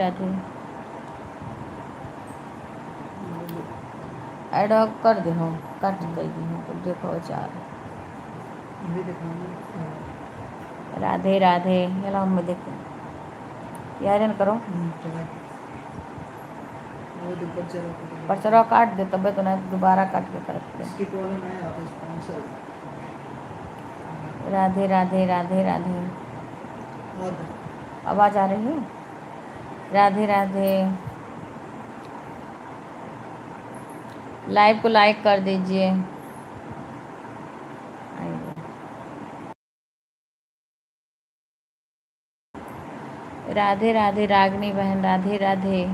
Radhe. Add कर दे हो, cut कर दी हो तो देखो चार। राधे राधे हेलो मैं देखो यार करो पर्चरा काट दे तब तो नहीं दोबारा काट के करते। राधे राधे राधे राधे आवाज़ आ रही है। राधे राधे लाइव को लाइक कर दीजिए। राधे राधे रागनी बहन राधे राधे।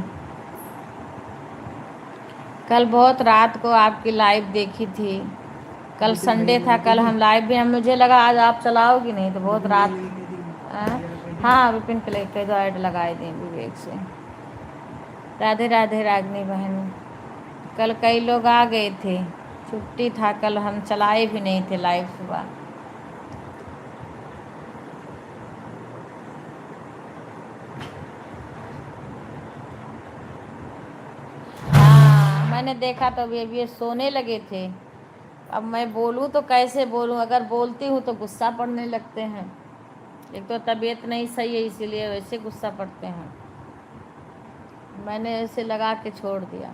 कल बहुत रात को आपकी लाइव देखी थी, कल संडे था, कल हम लाइव भी हम मुझे लगा आज आप चलाओगी नहीं तो बहुत रात। हाँ विपिन के लिए दो ऐड लगाए दें विवेक से। राधे राधे रागनी बहन। कल कई लोग आ गए थे, छुट्टी था कल, हम चलाए भी नहीं थे लाइव सुबह। हाँ मैंने देखा तो अभी ये सोने लगे थे। अब मैं बोलूँ तो कैसे बोलूँ, अगर बोलती हूँ तो गुस्सा पड़ने लगते हैं। एक तो तबीयत नहीं सही है इसीलिए वैसे गुस्सा पड़ते हैं। मैंने ऐसे लगा के छोड़ दिया।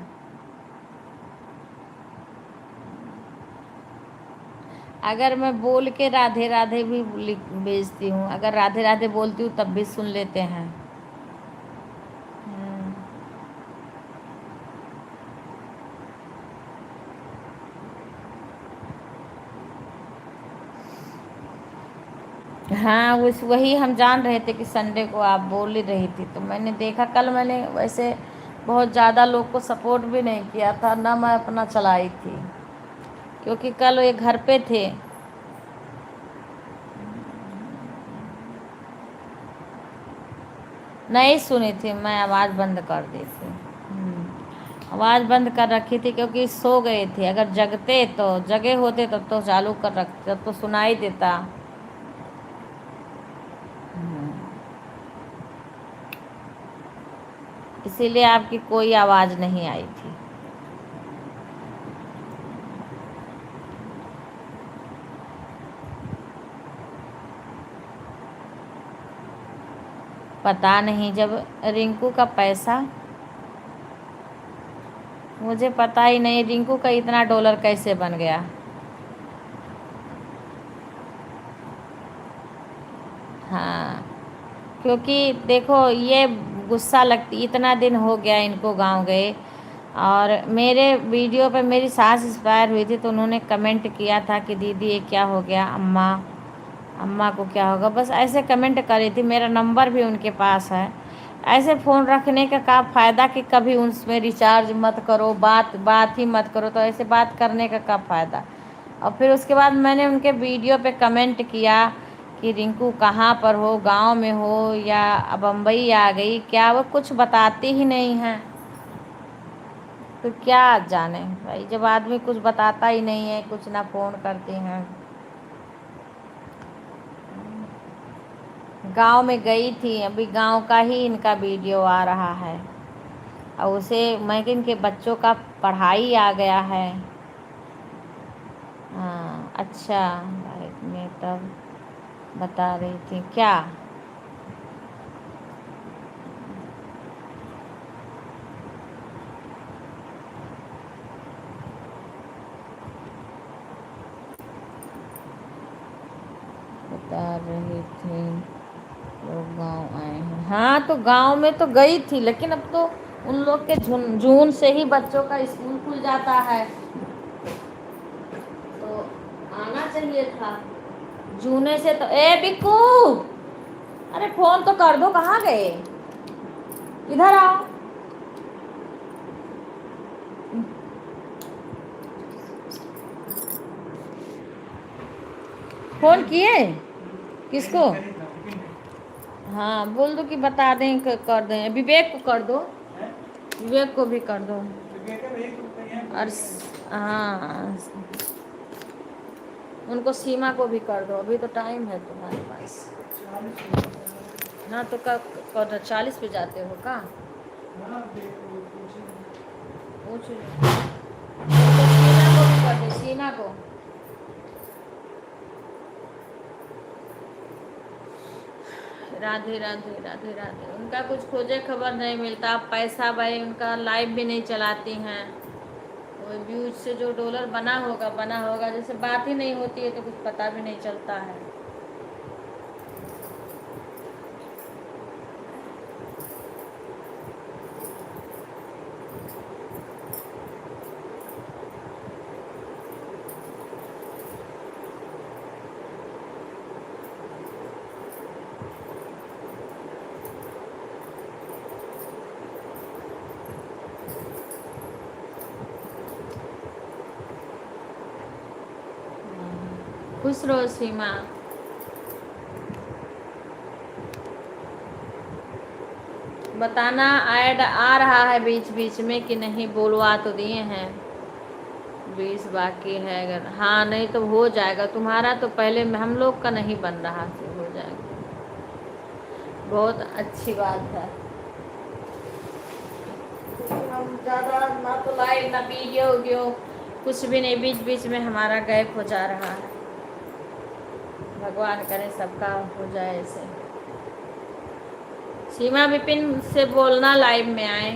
अगर मैं बोल के राधे राधे भी भेजती हूँ, अगर राधे राधे बोलती हूँ तब भी सुन लेते हैं। हाँ वही हम जान रहे थे कि संडे को आप बोल ही रही थी, तो मैंने देखा कल मैंने वैसे बहुत ज़्यादा लोग को सपोर्ट भी नहीं किया था, ना मैं अपना चलाई थी क्योंकि कल ये घर पे थे। नहीं सुनी थी, मैं आवाज़ बंद कर दी थी। आवाज़ बंद कर रखी थी क्योंकि सो गए थे, अगर जगते तो जगे होते तब तो चालू कर रखते, तब तो सुनाई देता। इसीलिए आपकी कोई आवाज़ नहीं आई थी। पता नहीं, जब रिंकू का पैसा, मुझे पता ही नहीं रिंकू का इतना डॉलर कैसे बन गया। हाँ क्योंकि देखो ये गुस्सा लगती, इतना दिन हो गया इनको गांव गए, और मेरे वीडियो पे मेरी सास इंस्पायर हुई थी तो उन्होंने कमेंट किया था कि दीदी ये क्या हो गया, अम्मा अम्मा को क्या होगा, बस ऐसे कमेंट करी थी। मेरा नंबर भी उनके पास है। ऐसे फ़ोन रखने का क्या फ़ायदा कि कभी उसमें रिचार्ज मत करो, बात ही मत करो, तो ऐसे बात करने का क्या फ़ायदा। और फिर उसके बाद मैंने उनके वीडियो पे कमेंट किया कि रिंकू कहाँ पर हो, गांव में हो या बम्बई आ गई क्या, वो कुछ बताती ही नहीं हैं। तो क्या जाने भाई, जब आदमी कुछ बताता ही नहीं है, कुछ ना फ़ोन करते हैं। गांव में गई थी, अभी गांव का ही इनका वीडियो आ रहा है, और उसे मैं कि इनके बच्चों का पढ़ाई आ गया है। हाँ अच्छा लाइफ में तब बता रही थी क्या। बता रही थी लोग गांव आए हैं। हाँ तो गांव में तो गई थी, लेकिन अब तो उन लोग के जून से ही बच्चों का स्कूल खुल जाता है, तो आना चाहिए था जूने से। तो ए बिक्कू, अरे फोन तो कर दो, कहाँ गए, इधर आओ। फोन किए किसको? हाँ बोल दो कि बता दें, कर दें, विवेक को कर दो, विवेक को भी कर दो। और हाँ उनको सीमा को भी कर दो, अभी तो टाइम है तुम्हारे पास। हाँ तो कब 40 पे जाते हो का? पूछ लो। तो शीना को भी कर दे, शीना को। राधे राधे राधे राधे। उनका कुछ खोजे खबर नहीं मिलता। पैसा भाई उनका लाइव भी नहीं चलाती हैं। वो व्यूज से जो डॉलर बना होगा, जैसे बात ही नहीं होती है तो कुछ पता भी नहीं चलता है। खुश रहो सीमा। बताना ऐड आ रहा है बीच बीच में कि नहीं। बोलवा तो दिए हैं, 20 बाकी है। अगर हाँ नहीं तो हो जाएगा तुम्हारा। तो पहले हम लोग का नहीं बन रहा तो हो जाएगा। बहुत अच्छी बात है। हम ज़्यादा ना तो लाइव ना वीडियो कुछ भी नहीं, बीच बीच में हमारा गैप हो जा रहा है। भगवान करे सबका हो जाए ऐसे। सीमा विपिन से बोलना लाइव में आए।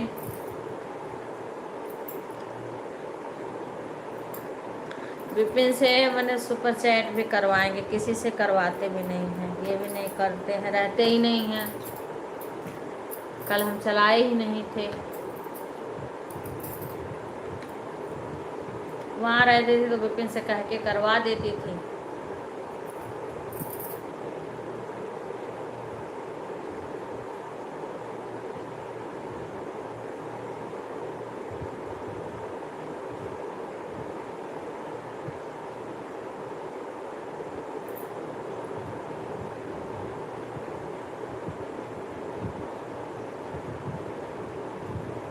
विपिन से मैंने सुपर चैट भी करवाएंगे, किसी से करवाते भी नहीं हैं। ये भी नहीं करते हैं, रहते ही नहीं हैं। कल हम चलाए ही नहीं थे। वहाँ रहती थी तो विपिन से कह के करवा देती थी।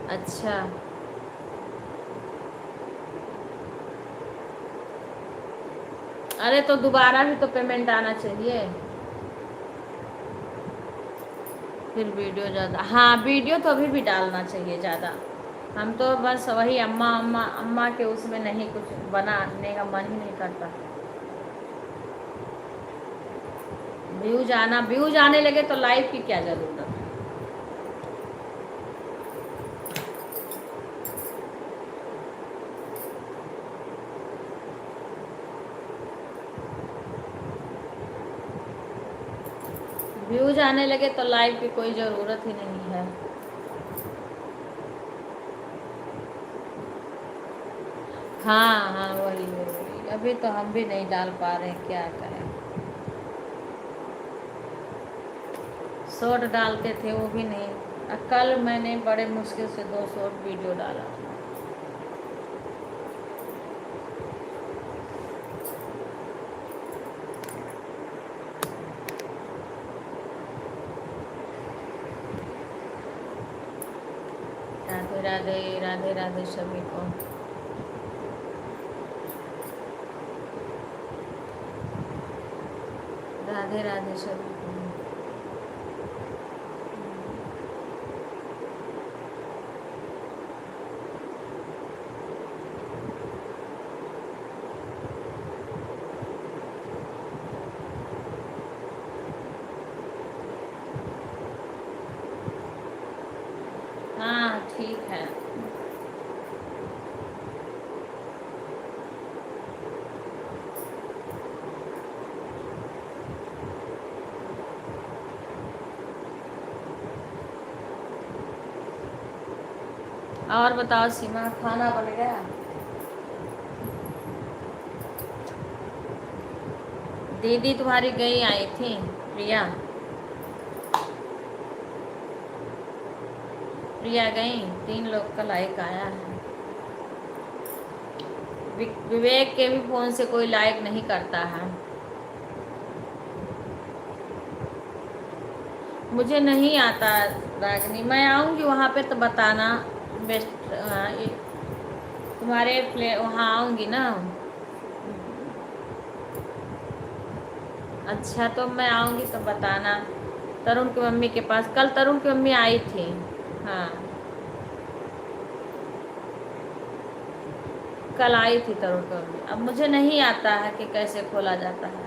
अच्छा अरे तो दोबारा भी तो पेमेंट आना चाहिए। फिर वीडियो ज़्यादा, हाँ वीडियो तो अभी भी डालना चाहिए ज़्यादा। हम तो बस वही अम्मा अम्मा अम्मा के उसमें नहीं, कुछ बनाने का मन ही नहीं करता। व्यूज आने लगे तो लाइव की क्या ज़रूरत है। व्यूज आने लगे तो लाइव की कोई ज़रूरत ही नहीं है। हाँ हाँ वही। अभी तो हम भी नहीं डाल पा रहे हैं, क्या करें। शॉर्ट डालते थे वो भी नहीं। कल मैंने बड़े मुश्किल से 2 शॉर्ट वीडियो डाला। राधे राधे राधे राधे सभी को। राधे राधे सभी को। हाँ ठीक है। और बताओ सीमा, खाना बन गया? दीदी तुम्हारी गई आई थी प्रिया। प्रिया गई। 3 लोग का लाइक आया है। विवेक के भी फोन से कोई लाइक नहीं करता है। मुझे नहीं आता रागनी। मैं आऊँगी वहाँ पे तो बताना। बेस्ट तुम्हारे प्ले वहाँ आऊँगी ना। अच्छा तो मैं आऊँगी तो बताना। तरुण की मम्मी के पास कल तरुण की मम्मी आई थी। हाँ कल आई थी तरुण कभी। अब मुझे नहीं आता है कि कैसे खोला जाता है।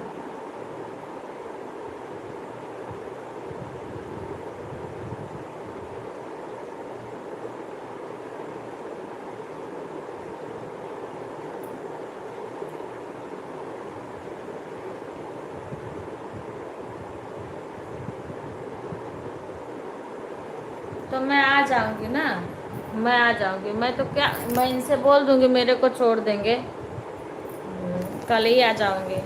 तो मैं आ जाऊंगी ना, मैं आ जाऊंगी। मैं तो क्या, मैं इनसे बोल दूंगी मेरे को छोड़ देंगे। कल ही आ जाऊंगी।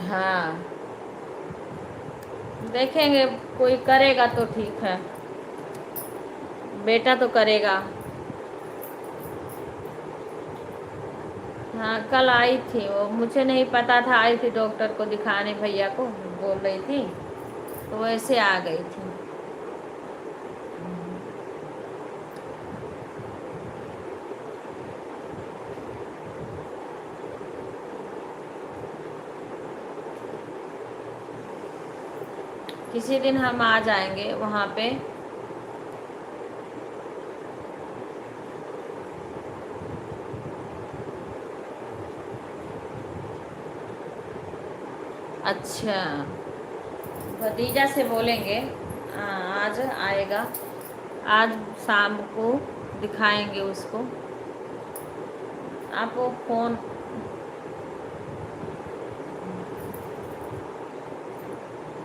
हाँ देखेंगे, कोई करेगा तो ठीक है, बेटा तो करेगा। हाँ कल आई थी वो, मुझे नहीं पता था, आई थी डॉक्टर को दिखाने, भैया को बोल रही थी, तो वैसे आ गई थी। किसी दिन हम आ जाएंगे वहाँ पे। अच्छा, भतीजा से बोलेंगे। आज आएगा, आज शाम को दिखाएंगे उसको। आप वो फ़ोन,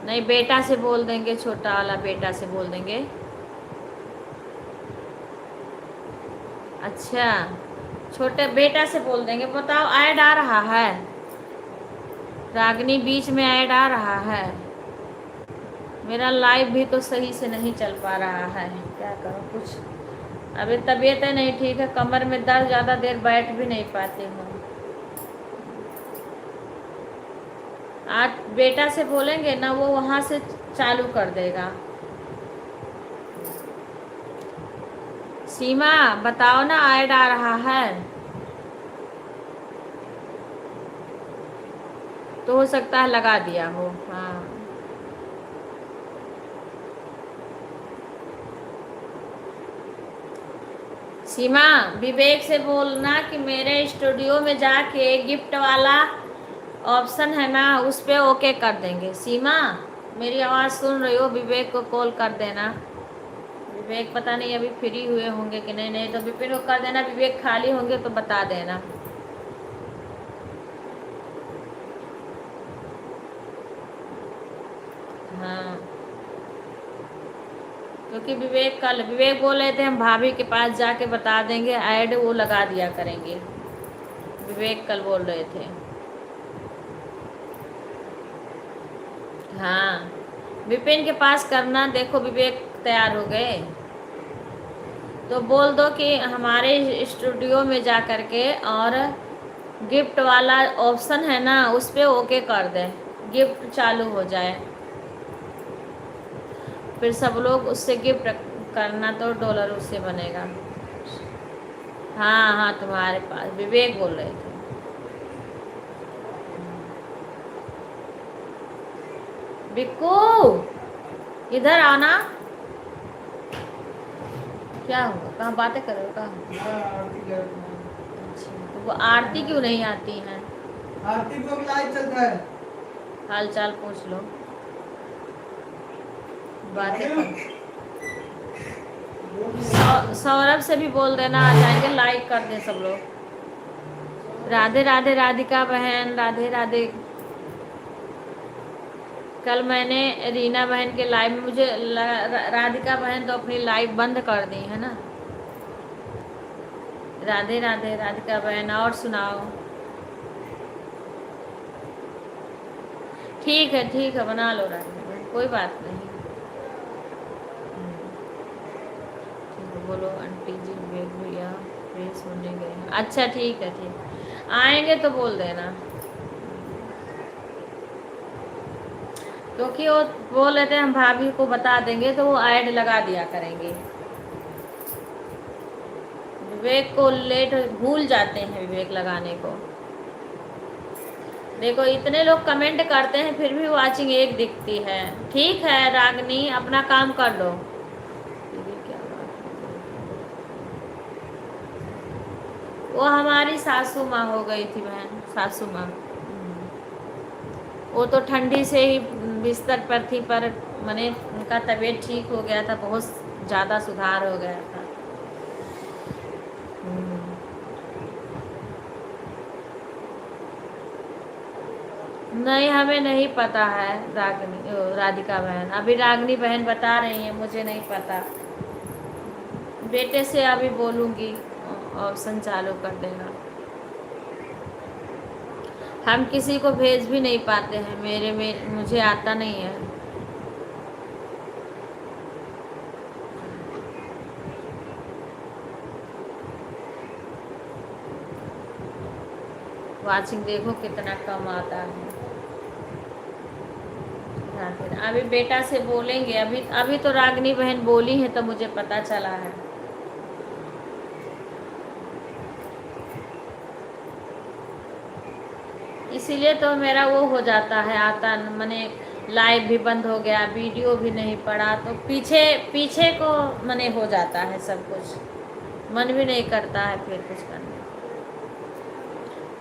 नहीं बेटा से बोल देंगे, छोटा वाला बेटा से बोल देंगे। अच्छा, छोटे बेटा से बोल देंगे। बताओ, ऐड आ रहा है रागनी, बीच में ऐड आ रहा है। मेरा लाइव भी तो सही से नहीं चल पा रहा है, क्या करूँ कुछ। अभी तबीयत है नहीं ठीक है, कमर में दर्द, ज़्यादा देर बैठ भी नहीं पाती हूँ। आज बेटा से बोलेंगे ना, वो वहाँ से चालू कर देगा। सीमा बताओ ना, ऐड आ रहा है तो हो सकता है लगा दिया हो। हाँ सीमा, विवेक से बोलना कि मेरे स्टूडियो में जाके गिफ्ट वाला ऑप्शन है ना, उस पर ओके कर देंगे। सीमा मेरी आवाज़ सुन रही हो, विवेक को कॉल कर देना। विवेक पता नहीं अभी फ्री हुए होंगे कि नहीं, नहीं तो विपिन को कर देना, विवेक खाली होंगे तो बता देना। हाँ क्योंकि विवेक बोल रहे थे हम भाभी के पास जाके बता देंगे, ऐड वो लगा दिया करेंगे। विवेक कल बोल रहे थे। हाँ विपिन के पास करना। देखो विवेक तैयार हो गए तो बोल दो कि हमारे स्टूडियो में जा कर के, और गिफ्ट वाला ऑप्शन है ना, उस पर ओके कर दे, गिफ्ट चालू हो जाए। फिर सब लोग उससे गिफ्ट करना, तो डॉलर उससे बनेगा। हाँ हाँ तुम्हारे पास, विवेक बोल रहे थे। बिक्कू इधर आना। क्या हुआ, कहाँ बातें कर रहे हो, कहाँ? अच्छा, तो वो आरती क्यों नहीं आती हैं? आरती को लाइव चल रहा है, हाल चाल पूछ लो, बातें कर। सौरभ से भी बोल देना आ जाएंगे, लाइक कर दे सब लोग। राधे राधे राधिका बहन, राधे राधे। कल मैंने रीना बहन के लाइव में, मुझे राधिका बहन तो अपनी लाइव बंद कर दी है ना। राधे राधे राधिका बहन, और सुनाओ। ठीक है बना लो राधिका बहन, कोई बात नहीं। ठीक है, बोलो आंटी जी विवेक भैया प्लीज सुनने गए हैं। अच्छा ठीक है, ठीक आएंगे तो बोल देना, क्योंकि वो बोल रहे थे हम भाभी को बता देंगे तो वो ऐड लगा दिया करेंगे। विवेक को लेट भूल जाते हैं, विवेक लगाने को। देखो इतने लोग कमेंट करते हैं फिर भी वाचिंग एक दिखती है। ठीक है रागनी, अपना काम कर लो। ये क्या बात है? वो हमारी सासू माँ हो गई थी बहन, सासू माँ। वो तो ठंडी से ही बिस्तर पर थी, पर मैंने उनका तबीयत ठीक हो गया था, बहुत ज़्यादा सुधार हो गया था। नहीं हमें नहीं पता है रागनी, राधिका बहन। अभी रागनी बहन बता रही है, मुझे नहीं पता। बेटे से अभी बोलूँगी, ऑप्शन चालू कर देगा। हम किसी को भेज भी नहीं पाते हैं, मुझे आता नहीं है। वाचिंग देखो कितना कम आता है। अभी बेटा से बोलेंगे। अभी तो रागनी बहन बोली है तो मुझे पता चला है। इसीलिए तो मेरा वो हो जाता है, आता मैंने लाइव भी बंद हो गया, वीडियो भी नहीं पड़ा, तो पीछे पीछे को मने हो जाता है सब कुछ, मन भी नहीं करता है फिर कुछ करने।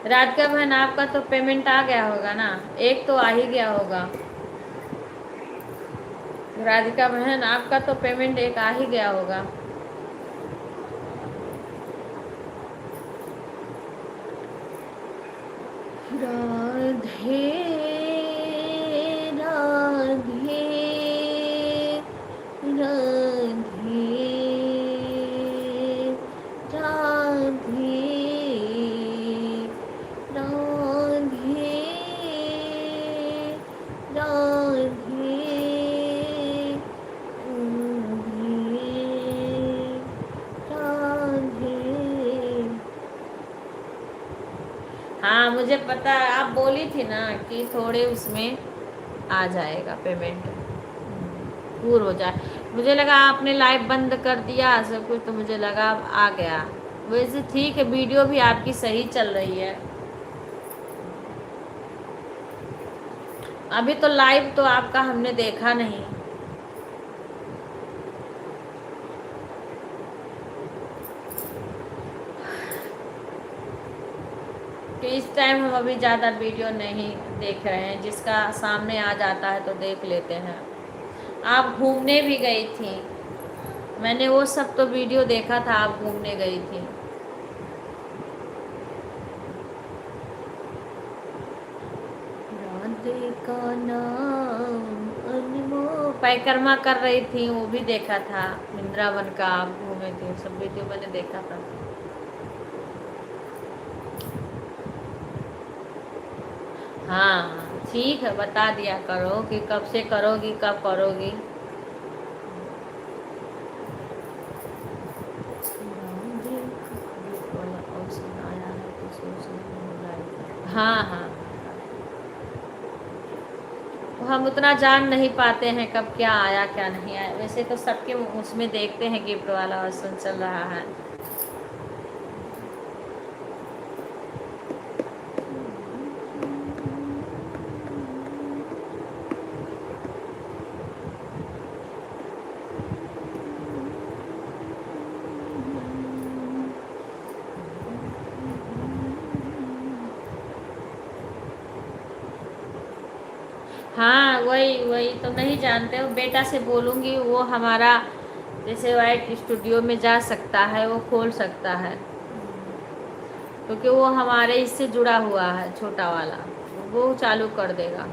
राधिका बहन आपका तो पेमेंट आ गया होगा ना, एक तो आ ही गया होगा। राधिका बहन आपका तो पेमेंट एक आ ही गया होगा। राधे राधे राधे राधे राधे राधे राधे। हाँ मुझे पता है, आप बोली थी ना कि थोड़े उसमें आ जाएगा पेमेंट, पूर्ण हो जाए। मुझे लगा आपने लाइव बंद कर दिया सब कुछ, तो मुझे लगा आ गया। वैसे ठीक है, वीडियो भी आपकी सही चल रही है। अभी तो लाइव तो आपका हमने देखा नहीं। कि इस टाइम हम अभी ज़्यादा वीडियो नहीं देख रहे हैं, जिसका सामने आ जाता है तो देख लेते हैं। आप घूमने भी गई थी, मैंने वो सब तो वीडियो देखा था, आप घूमने गई थी। राधे का नाम अनमोल, परिक्रमा कर रही थी, वो भी देखा था। वृंदावन का आप घूमे थे, सब वीडियो मैंने देखा था। हाँ ठीक है, बता दिया करो कि कब से करोगी, कब करोगी। हाँ हाँ, हम उतना जान नहीं पाते हैं कब क्या आया क्या नहीं आया। वैसे तो सबके उसमें देखते हैं गिफ्ट वाला ऑप्शन चल रहा है। हाँ वही वही तो नहीं जानते हो, बेटा से बोलूँगी, वो हमारा जैसे वाइट स्टूडियो में जा सकता है, वो खोल सकता है, क्योंकि वो हमारे इससे जुड़ा हुआ है, छोटा वाला, वो चालू कर देगा।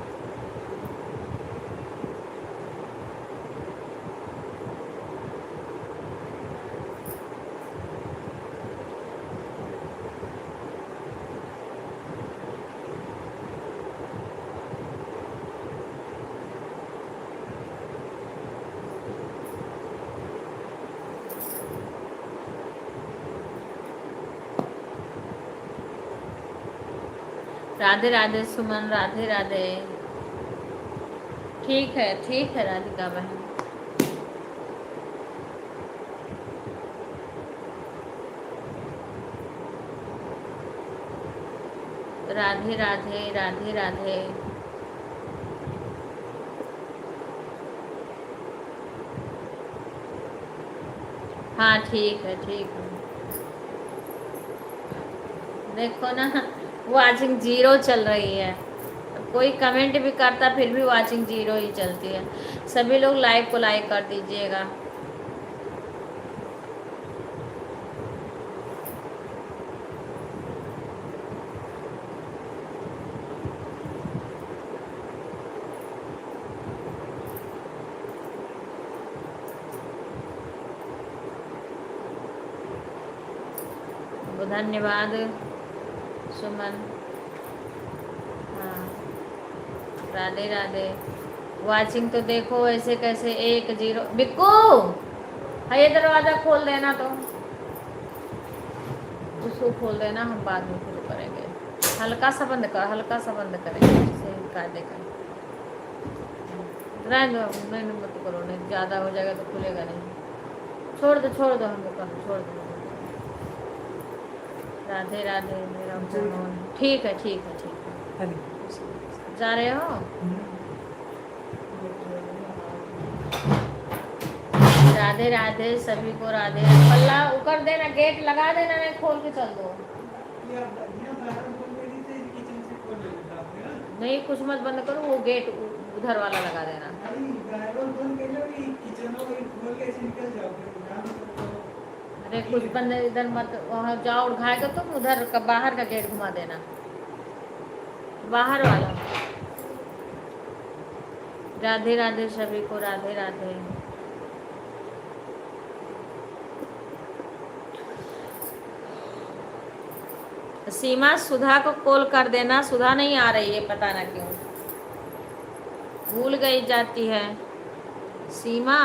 राधे राधे सुमन, राधे राधे। ठीक है राधिका बहन। राधे राधे राधे राधे। हाँ ठीक है ठीक है। देखो ना, वाचिंग जीरो चल रही है। कोई कमेंट भी करता फिर भी वाचिंग जीरो ही चलती है। सभी लोग लाइव को लाइक कर दीजिएगा। धन्यवाद सुमन। हाँ राधे राधे। वाचिंग तो देखो ऐसे कैसे 1-0। बिक्कू हाँ ये दरवाज़ा खोल देना, तो उसको खोल देना, हम बाद में शुरू करेंगे। हल्का सा बंद कर, हल्का सा बंद करेंगे जैसे कायदे का। रहने दो, नहीं मत करो, नहीं ज़्यादा हो जाएगा तो खुलेगा नहीं। छोड़ दो हमको कर, छोड़ दो। राधे राधे मेरा फोन। ठीक है ठीक है ठीक है। जा रहे हो? राधे राधे सभी को राधे। पल्ला उकर देना, गेट लगा देना, नहीं खोल के चल दो। नहीं कुछ मत बंद करो, वो गेट उधर वाला लगा देना। अरे कुछ बंद इधर मत, वहाँ जाओ उठाएगा तो उधर का बाहर का गेट घुमा देना, बाहर वाला। राधे राधे सभी को राधे राधे। सीमा सुधा को कॉल कर देना, सुधा नहीं आ रही है पता ना क्यों, भूल गई जाती है सीमा।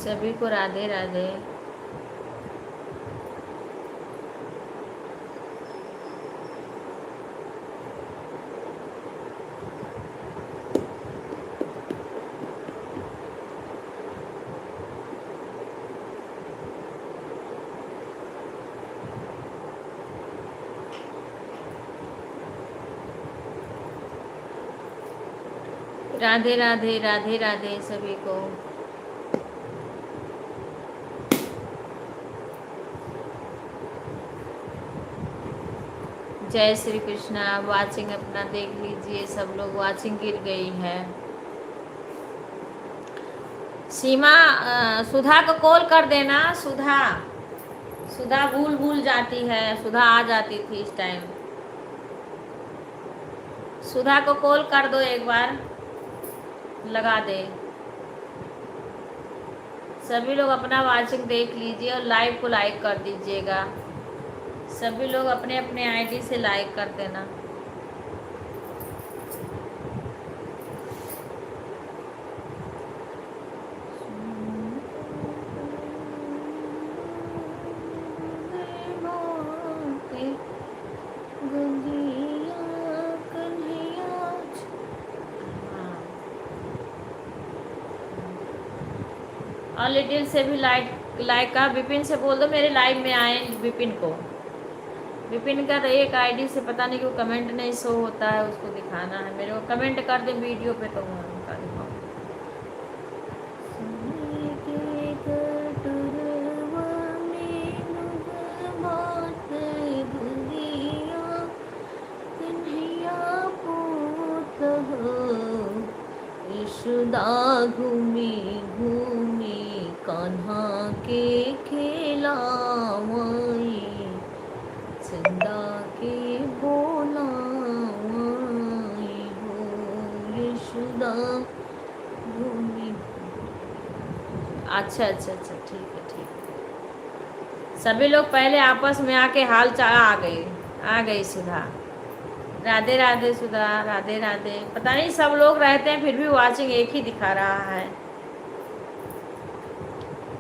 सभी को राधे राधे। राधे राधे राधे राधे सभी को। जय श्री कृष्णा। वाचिंग अपना देख लीजिए, सब लोग वाचिंग गिर गई है। सीमा सुधा को कॉल कर देना। सुधा भूल जाती है, सुधा आ जाती थी इस टाइम। सुधा को कॉल कर दो, एक बार लगा दे। सभी लोग अपना वाचिंग देख लीजिए और लाइव को लाइक कर दीजिएगा। सभी लोग अपने अपने आईडी से लाइक कर देना। और लिटिल से भी लाइक का विपिन से बोल दो मेरे लाइव में आए। विपिन का तो एक आईडी से पता नहीं क्यों कमेंट नहीं शो होता है, उसको दिखाना है। मेरे को कमेंट कर दे वीडियो पे तो मैं उनका दिखाऊँ। घूमी घूमी कान्हा के खेलावाई, चंदा के बोलावाई हो यशोदा घूमी। अच्छा ठीक है ठीक है। सभी लोग पहले आपस में आके हाल चाल आ गई सुधा। राधे राधे सुधा, राधे राधे। पता नहीं सब लोग रहते हैं फिर भी वाचिंग एक ही दिखा रहा है।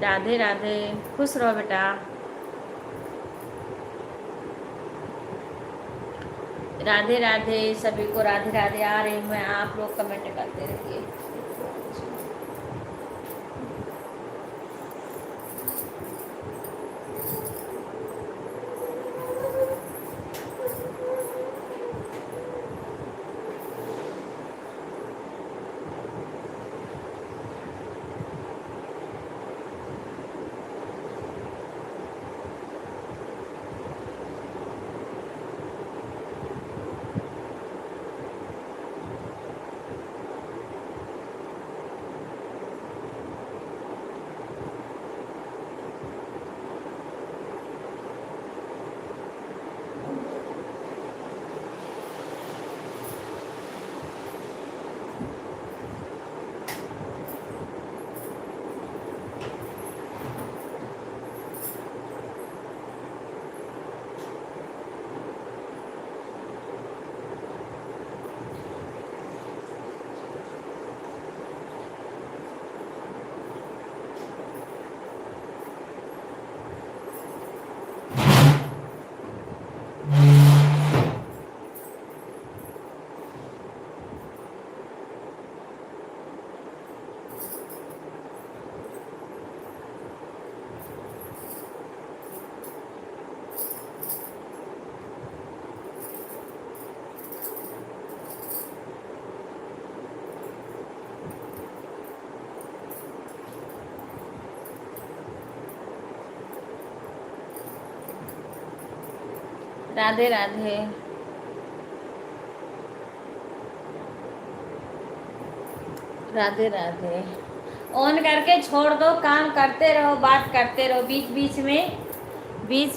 राधे राधे, खुश रहो बेटा। राधे राधे सभी को, राधे राधे। आ रही मैं, आप लोग कमेंट करते रहिए। राधे राधे। राधे राधे। ऑन करके छोड़ दो, काम करते रहो, बात करते रहो, बीच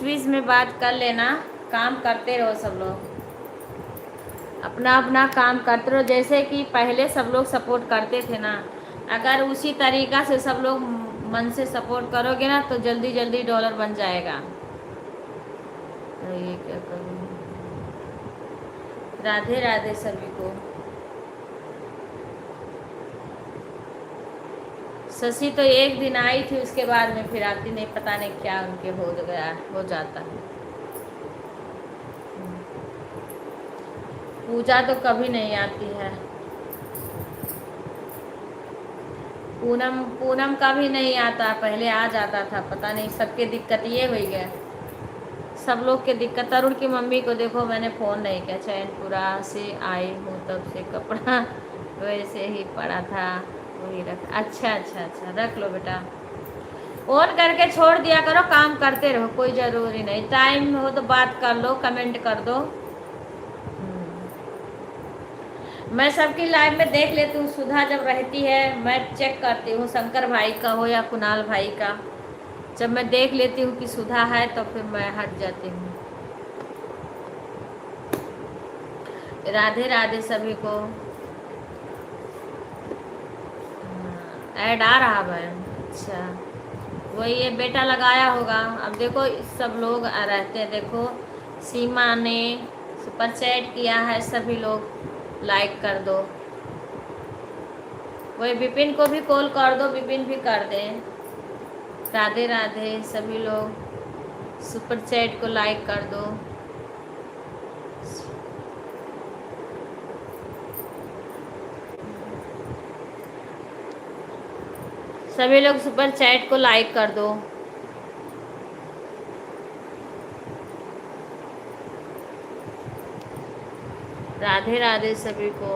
बीच में बात कर लेना। काम करते रहो सब लोग, अपना अपना काम करते रहो। जैसे कि पहले सब लोग सपोर्ट करते थे ना, अगर उसी तरीक़ा से सब लोग मन से सपोर्ट करोगे ना तो जल्दी जल्दी डॉलर बन जाएगा। ये क्या करूँ। राधे राधे सभी को। शशि तो एक दिन आई थी, उसके बाद में फिर आती नहीं, पता नहीं क्या उनके हो जाता है। पूजा तो कभी नहीं आती है। पूनम का भी नहीं आता, पहले आ जाता था, पता नहीं सबके दिक्कत ये हो गया, सब लोग के दिक्कत। तरुण की मम्मी को देखो, मैंने फ़ोन नहीं किया, चैनपुरा से आई हूँ तब से कपड़ा वैसे ही पड़ा था, वही रख। अच्छा, रख लो बेटा। ऑन करके छोड़ दिया करो, काम करते रहो, कोई ज़रूरी नहीं। टाइम हो तो बात कर लो, कमेंट कर दो। मैं सबकी लाइव में देख लेती हूँ, सुधा जब रहती है मैं चेक करती हूँ, शंकर भाई का हो या कुणाल भाई का। जब मैं देख लेती हूँ कि सुधा है तो फिर मैं हट जाती हूँ। राधे राधे सभी को। ऐड आ रहा है, अच्छा वही ये बेटा लगाया होगा। अब देखो सब लोग रहते हैं, देखो सीमा ने सुपर चैट किया है, सभी लोग लाइक कर दो। वही विपिन को भी कॉल कर दो, विपिन भी कर दें। राधे राधे सभी लोग, सुपर चैट को लाइक कर दो। सभी लोग सुपर चैट को लाइक कर दो। राधे राधे सभी को।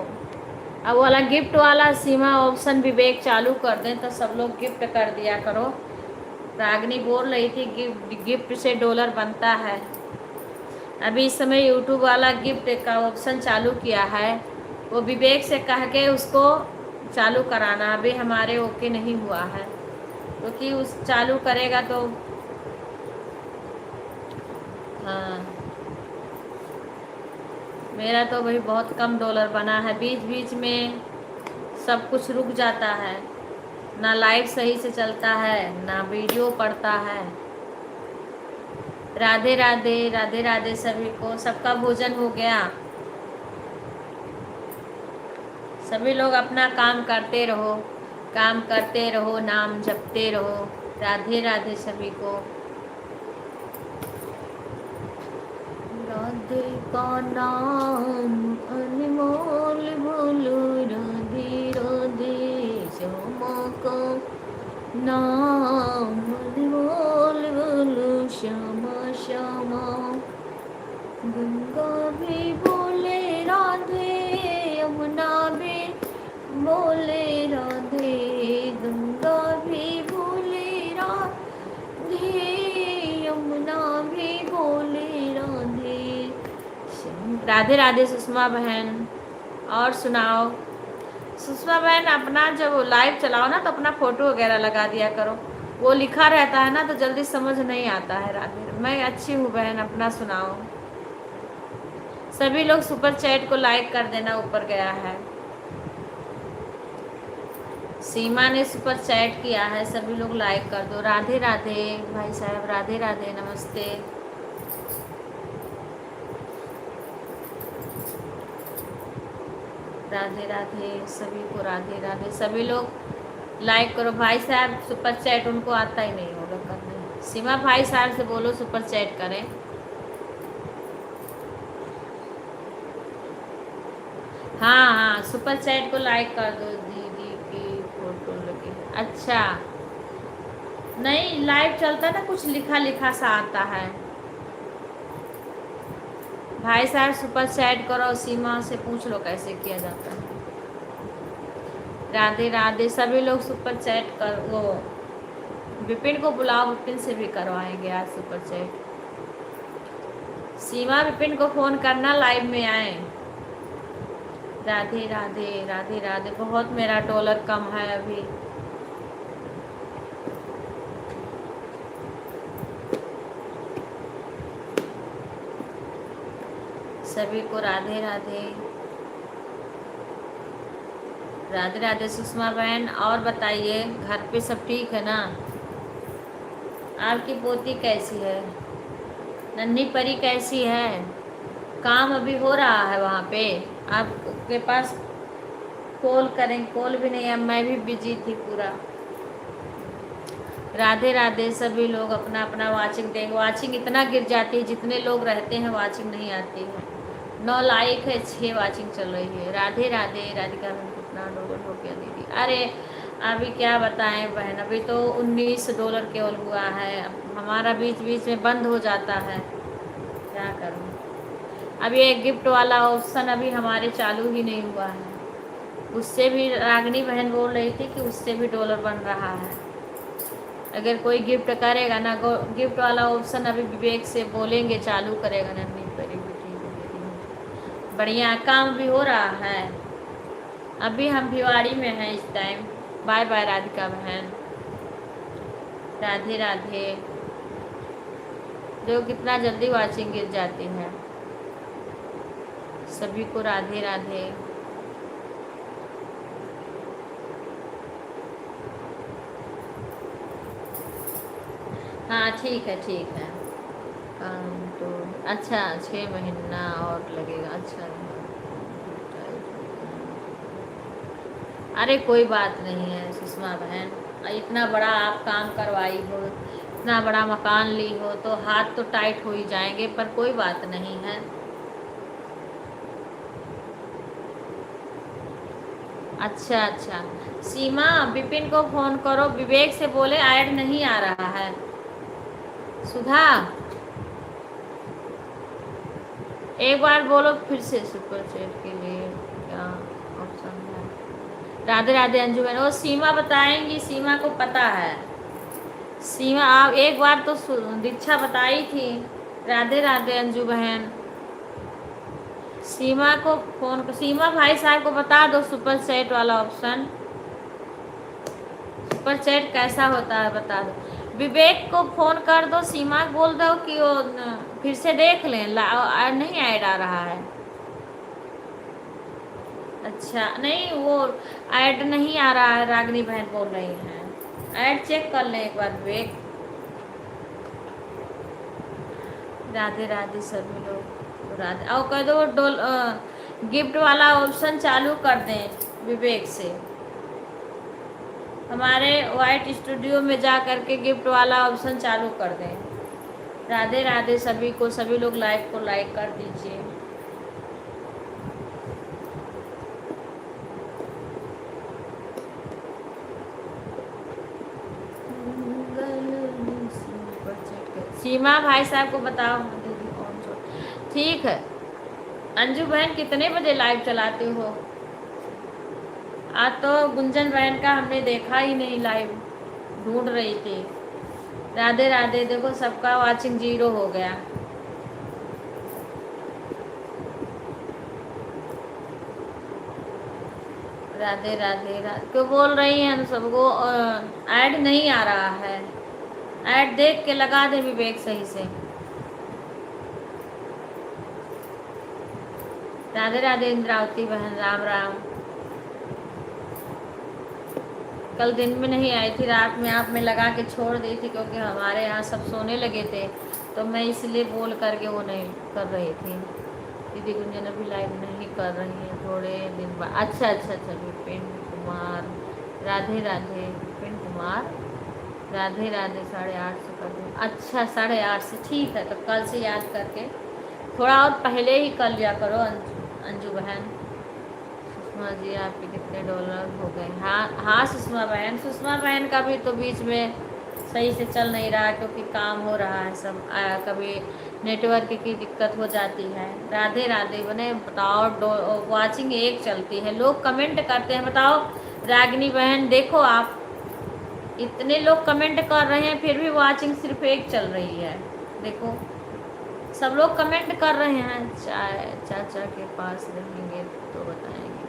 अब वाला गिफ्ट वाला सीमा ऑप्शन विवेक चालू कर दें तो सब लोग गिफ्ट कर दिया करो। रागनी बोल रही थी गिफ्ट से डॉलर बनता है। अभी इस समय यूट्यूब वाला गिफ्ट का ऑप्शन चालू किया है, वो विवेक से कह के उसको चालू कराना। अभी हमारे ओके नहीं हुआ है, क्योंकि उस चालू करेगा तो हाँ, मेरा तो भाई बहुत कम डॉलर बना है। बीच बीच में सब कुछ रुक जाता है, ना लाइव सही से चलता है, ना वीडियो पड़ता है। राधे राधे, राधे राधे सभी को। सबका भोजन हो गया? सभी लोग अपना काम करते रहो, काम करते रहो, नाम जपते रहो। राधे राधे सभी को। राधे का नाम अनमोल बोलो, राधे राधे श्यामा का नाम अनमोल बोलो, श्यामा श्यामा। गंगा भी बोले राधे, यमुना भी बोले राधे, गंगा भी बोले राधे, यमुना भी बोले राधे। राधे राधे सुषमा बहन। और सुनाओ सुषमा बहन, अपना जब लाइव चलाओ ना तो अपना फोटो वगैरह लगा दिया करो, वो लिखा रहता है ना तो जल्दी समझ नहीं आता है। राधे, मैं अच्छी हूँ बहन, अपना सुनाओ। सभी लोग सुपर चैट को लाइक कर देना, ऊपर गया है। सीमा ने सुपर चैट किया है, सभी लोग लाइक कर दो। राधे राधे भाई साहब, राधे राधे, नमस्ते। राधे राधे सभी को, राधे राधे। सभी लोग लाइक करो भाई साहब, सुपर चैट उनको आता ही नहीं होगा करने। सीमा भाई साहब से बोलो सुपर चैट करें। हाँ हाँ, सुपर चैट को लाइक कर दो। दीदी की फोटो लगी, अच्छा नहीं लाइव चलता ना, कुछ लिखा लिखा सा आता है। भाई साहब सुपर चैट करो, सीमा से पूछ लो कैसे किया जाता है। राधे राधे सभी लोग सुपर चैट कर। वो विपिन को बुलाओ, विपिन से भी करवाएंगे आज सुपर चैट। सीमा विपिन को फोन करना, लाइव में आए। राधे राधे, राधे राधे। बहुत मेरा डॉलर कम है अभी। सभी को राधे राधे, राधे राधे सुषमा बहन। और बताइए घर पे सब ठीक है ना? आपकी पोती कैसी है? नन्ही परी कैसी है? काम अभी हो रहा है वहाँ पे आपके पास? कॉल करें, कॉल भी नहीं है, मैं भी बिजी थी पूरा। राधे राधे सभी लोग अपना अपना वाचिंग देंगे। वाचिंग इतना गिर जाती है, जितने लोग रहते हैं वाचिंग नहीं आती है। 9 लाइक है, 6 वाचिंग चल रही है। राधे राधे। राधिका में कितना डॉलर हो गया दीदी? अरे अभी क्या बताएं बहन, अभी तो $19 केवल हुआ है। हमारा बीच बीच में बंद हो जाता है, क्या करूं। अभी एक गिफ्ट वाला ऑप्शन अभी हमारे चालू ही नहीं हुआ है, उससे भी रागनी बहन बोल रही थी कि उससे भी डॉलर बन रहा है। अगर कोई गिफ्ट करेगा ना, गिफ्ट वाला ऑप्शन अभी विवेक से बोलेंगे चालू करेगा ना। नहीं करेगी, ठीक है, बढ़िया काम भी हो रहा है। अभी हम भिवाड़ी में हैं इस टाइम। बाय बाय राधिका बहन। राधे राधे। देखो कितना जल्दी वाचिंग गिर जाती है। सभी को राधे राधे। हाँ ठीक है, ठीक है। काम तो अच्छा 6 महीना और लगेगा। अच्छा अरे कोई बात नहीं है सुषमा बहन, इतना बड़ा आप काम करवाई हो, इतना बड़ा मकान ली हो तो हाथ तो टाइट हो ही जाएंगे, पर कोई बात नहीं है। अच्छा अच्छा, सीमा विपिन को फोन करो, विवेक से बोले ऐड नहीं आ रहा है। सुधा एक बार बोलो फिर से, सुपर चैट के लिए क्या ऑप्शन है? राधे राधे अंजू बहन। वो सीमा बताएंगी, सीमा को पता है। सीमा आप एक बार तो दीक्षा बताई थी। राधे राधे अंजू बहन। सीमा को फोन, सीमा भाई साहब को बता दो सुपर चैट वाला ऑप्शन, सुपर चैट कैसा होता है बता दो। विवेक को फोन कर दो, सीमा बोल दो कि वो फिर से देख लें, नहीं ऐड आ रहा है। अच्छा नहीं, वो ऐड नहीं आ रहा है, रागनी बहन बोल रही हैं। ऐड चेक कर लें एक बार विवेक। राधे राधे सभी लोग, राधे। और कह दो गिफ्ट वाला ऑप्शन चालू कर दें, विवेक से। हमारे वाइट स्टूडियो में जा कर के गिफ्ट वाला ऑप्शन चालू कर दें। राधे राधे सभी को, सभी लोग लाइव को लाइक कर दीजिए। सीमा भाई साहब को बताओ दीदी कौन सा ठीक है। अंजू बहन कितने बजे लाइव चलाते हो? आज तो गुंजन बहन का हमने देखा ही नहीं, लाइव ढूंढ रही थी। राधे राधे, देखो सबका वाचिंग 0 हो गया। राधे राधे राधे क्यों बोल रही हैं सबको? ऐड नहीं आ रहा है, ऐड देख के लगा दे विवेक सही से। राधे राधे इंद्रावती बहन, राम राम। कल दिन में नहीं आई थी, रात में आप में लगा के छोड़ दी थी, क्योंकि हमारे यहाँ सब सोने लगे थे, तो मैं इसलिए बोल करके वो नहीं कर रही थी। दीदी गुंजन अभी लाइव नहीं कर रही है, थोड़े दिन बाद। अच्छा अच्छा अच्छा, विपिन कुमार, राधे राधे विपिन कुमार, राधे राधे 8:30 से कर दूँ। अच्छा 8:30 से, ठीक है। तो कल से याद करके थोड़ा और पहले ही कर लिया करो अंजू बहन। सुषमा जी आपके कितने डॉलर हो गए? हाँ हाँ सुषमा बहन, सुषमा बहन का भी तो बीच में सही से चल नहीं रहा, क्योंकि काम हो रहा है सब। कभी नेटवर्क की दिक्कत हो जाती है। राधे राधे बने, बताओ वाचिंग 1 चलती है, लोग कमेंट करते हैं। बताओ रागिनी बहन, देखो आप इतने लोग कमेंट कर रहे हैं, फिर भी वाचिंग सिर्फ 1 चल रही है। देखो सब लोग कमेंट कर रहे हैं। चाचा के पास रहेंगे तो बताएंगे।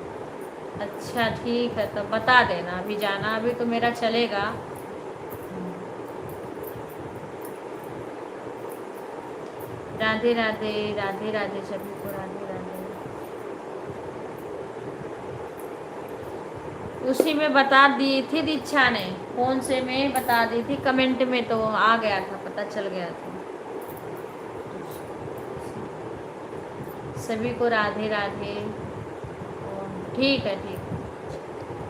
अच्छा ठीक है, तो बता देना, अभी जाना, अभी तो मेरा चलेगा। राधे राधे, राधे राधे सभी को, राधे राधे। उसी में बता दी थी दीक्षा ने, फोन से मैं बता दी थी, कमेंट में तो आ गया था, पता चल गया था। सभी को राधे राधे। ठीक है ठीक है,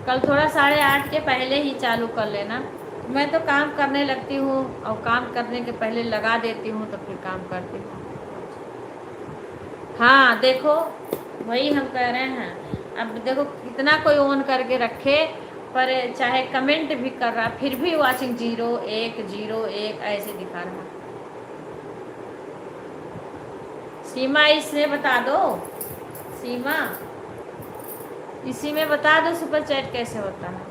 कल थोड़ा 8:30 के पहले ही चालू कर लेना। मैं तो काम करने लगती हूँ, और काम करने के पहले लगा देती हूँ, तो फिर काम करती हूँ। हाँ देखो, वही हम कह रहे हैं। अब देखो कितना कोई ऑन करके रखे, पर चाहे कमेंट भी कर रहा, फिर भी वाचिंग 0 1 0 1 ऐसे दिखा रहा। सीमा इससे बता दो, सीमा इसी में बता दो सुपर चैट कैसे होता है।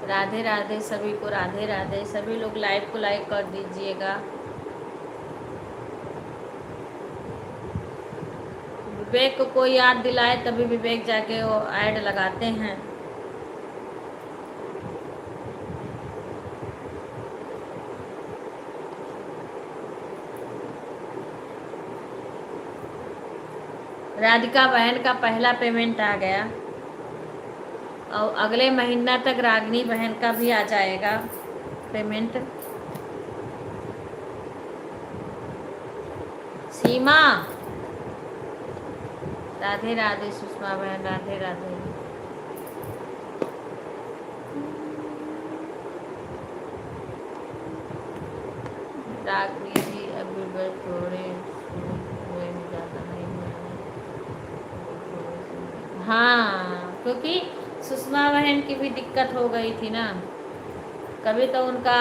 राधे राधे सभी को, राधे राधे। सभी लोग लाइव को लाइक कर दीजिएगा। विवेक को कोई याद दिलाए तभी विवेक जाके वो ऐड लगाते हैं। राधिका बहन का पहला पेमेंट आ गया, और अगले महीना तक रागिनी बहन का भी आ जाएगा पेमेंट। सीमा राधे राधे, सुषमा बहन राधे राधे। रागिनी जी अभी बस थोड़े ज़्यादा नहीं है। हाँ, क्योंकि सुषमा बहन की भी दिक्कत हो गई थी ना, कभी तो उनका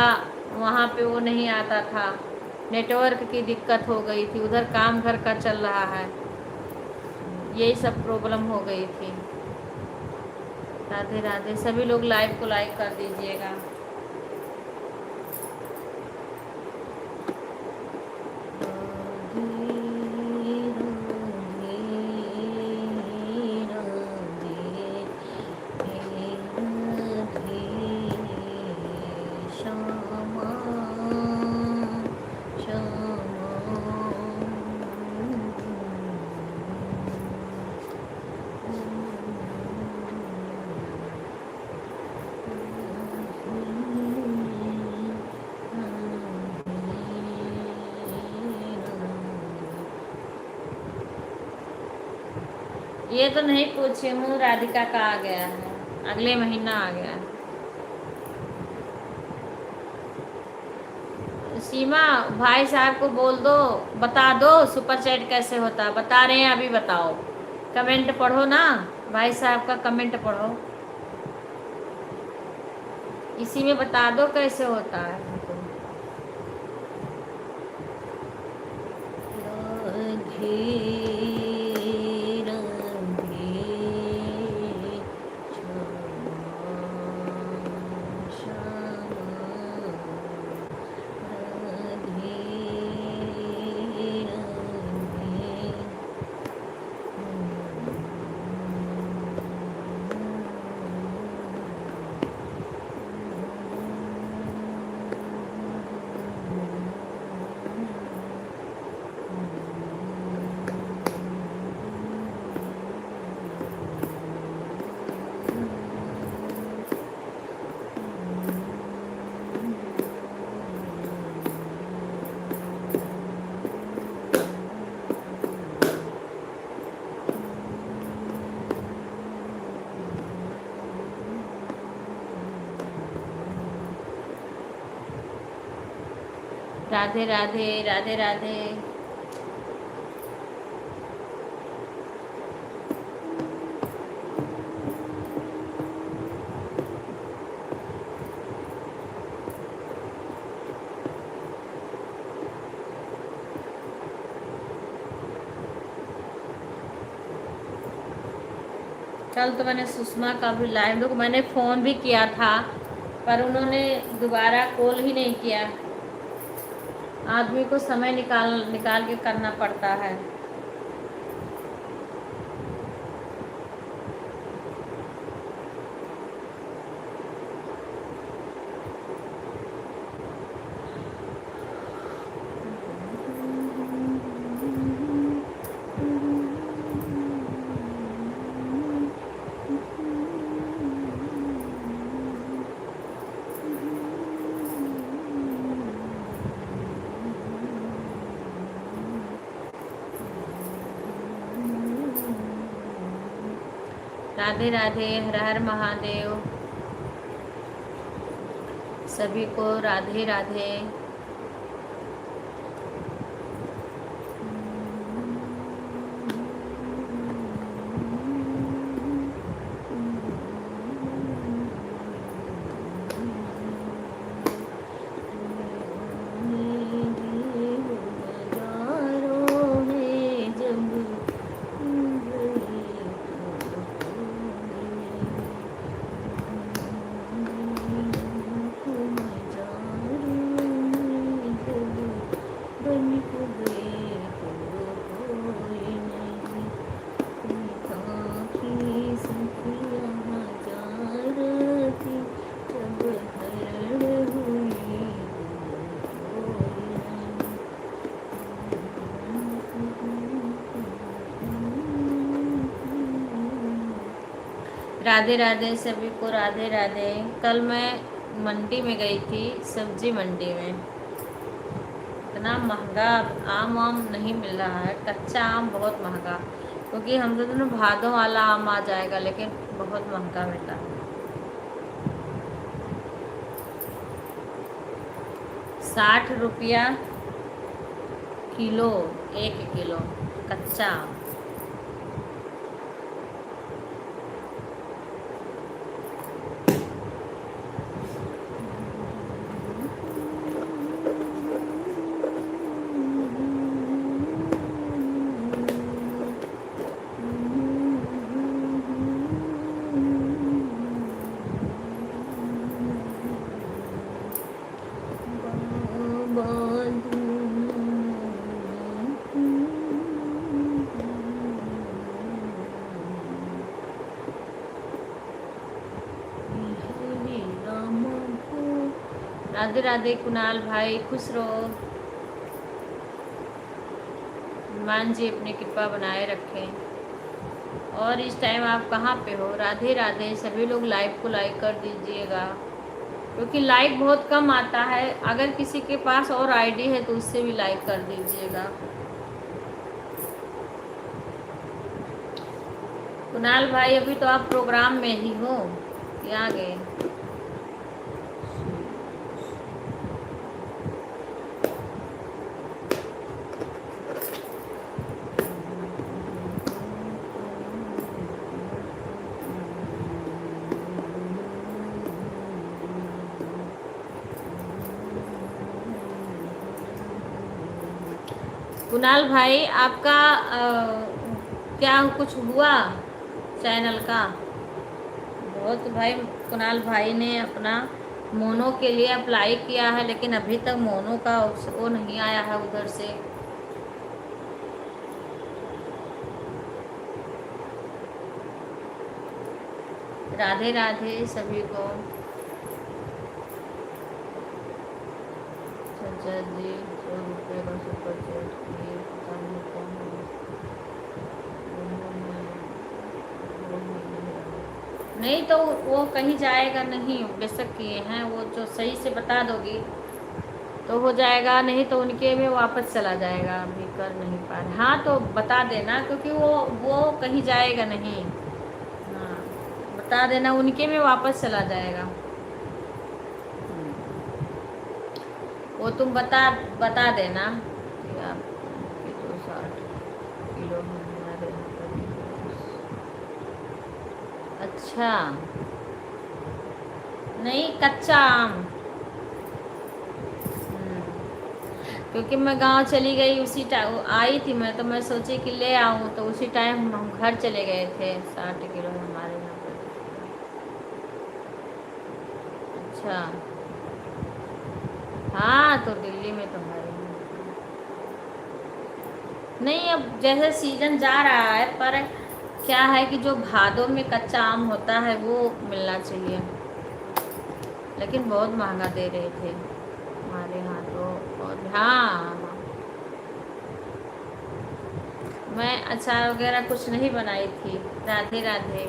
वहाँ पे वो नहीं आता था, नेटवर्क की दिक्कत हो गई थी, उधर काम घर का चल रहा है, यही सब प्रॉब्लम हो गई थी। राधे राधे, सभी लोग लाइव को लाइक कर दीजिएगा। ये तो नहीं पूछी हूँ राधिका का आ गया है, अगले महीना आ गया है। सीमा भाई साहब को बोल दो, बता दो सुपर चैट कैसे होता है। बता रहे हैं अभी, बताओ। कमेंट पढ़ो ना, भाई साहब का कमेंट पढ़ो, इसी में बता दो कैसे होता है हमको। राधे राधे श्यामा श्यामा, राधे राधे राधे राधे राधे। कल तो मैंने सुषमा का भी लाइव लोग मैंने फ़ोन भी किया था, पर उन्होंने दोबारा कॉल ही नहीं किया। आदमी को समय निकाल निकाल के करना पड़ता है। राधे राधे, हर हर महादेव, सभी को राधे राधे। राधे राधे, सभी को राधे राधे। कल मैं मंडी में गई थी, सब्जी मंडी में। इतना महंगा आम वाम नहीं मिल रहा है, कच्चा आम बहुत महंगा, क्योंकि हम तो भादों वाला आम आ जाएगा, लेकिन बहुत महंगा मिल रहा है। 60 रुपया किलो, 1 किलो कच्चा आम। राधे राधे कुणाल भाई, खुश रहो। हनुमान जी अपनी कृपा बनाए रखें। और इस टाइम आप कहाँ पे हो? राधे राधे। सभी लोग लाइव को लाइक कर दीजिएगा, क्योंकि लाइक बहुत कम आता है। अगर किसी के पास और आईडी है तो उससे भी लाइक कर दीजिएगा। कुणाल भाई अभी तो आप प्रोग्राम में ही हो कि आ गए? कुणाल भाई आपका क्या कुछ हुआ चैनल का? बहुत भाई, कुणाल भाई ने अपना मोनो के लिए अप्लाई किया है, लेकिन अभी तक मोनो का वो नहीं आया है उधर से। राधे राधे सभी को। सज्जा जी 100 रुपये का सुपर चैट किए, पता नहीं कौन है। नहीं तो वो कहीं जाएगा नहीं, बेशक किए हैं वो, जो सही से बता दोगी तो हो जाएगा, नहीं तो उनके में वापस चला जाएगा। अभी कर नहीं पा रहे, हाँ तो बता देना, क्योंकि वो कहीं जाएगा नहीं। हाँ बता देना, उनके में वापस चला जाएगा। वो तुम बता देना कि आपके 260 किलो हमारे यहाँ पर। अच्छा, नहीं कच्चा आम। क्योंकि मैं गांव चली गई, उसी टाइम आई थी मैं, तो मैं सोची कि ले आऊं, तो उसी टाइम हम घर चले गए थे। 60 किलो हमारे यहाँ पर। अच्छा, हाँ तो दिल्ली में तो है ही। नहीं, अब जैसे सीजन जा रहा है, पर क्या है कि जो भादों में कच्चा आम होता है वो मिलना चाहिए, लेकिन बहुत महंगा दे रहे थे हमारे यहाँ तो। और हाँ, मैं अचार वगैरह कुछ नहीं बनाई थी। राधे राधे।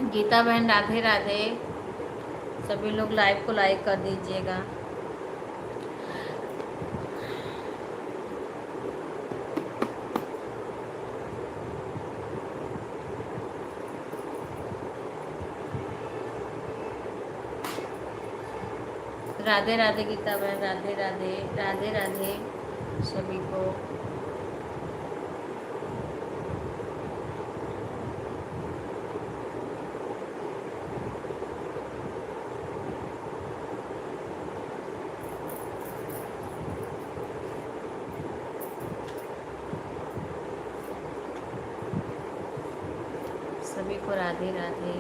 गीता बहन राधे राधे। सभी लोग लाइव को लाइक कर दीजिएगा। राधे राधे गीता बहन, राधे राधे। राधे राधे सभी को। सभी को राधे राधे।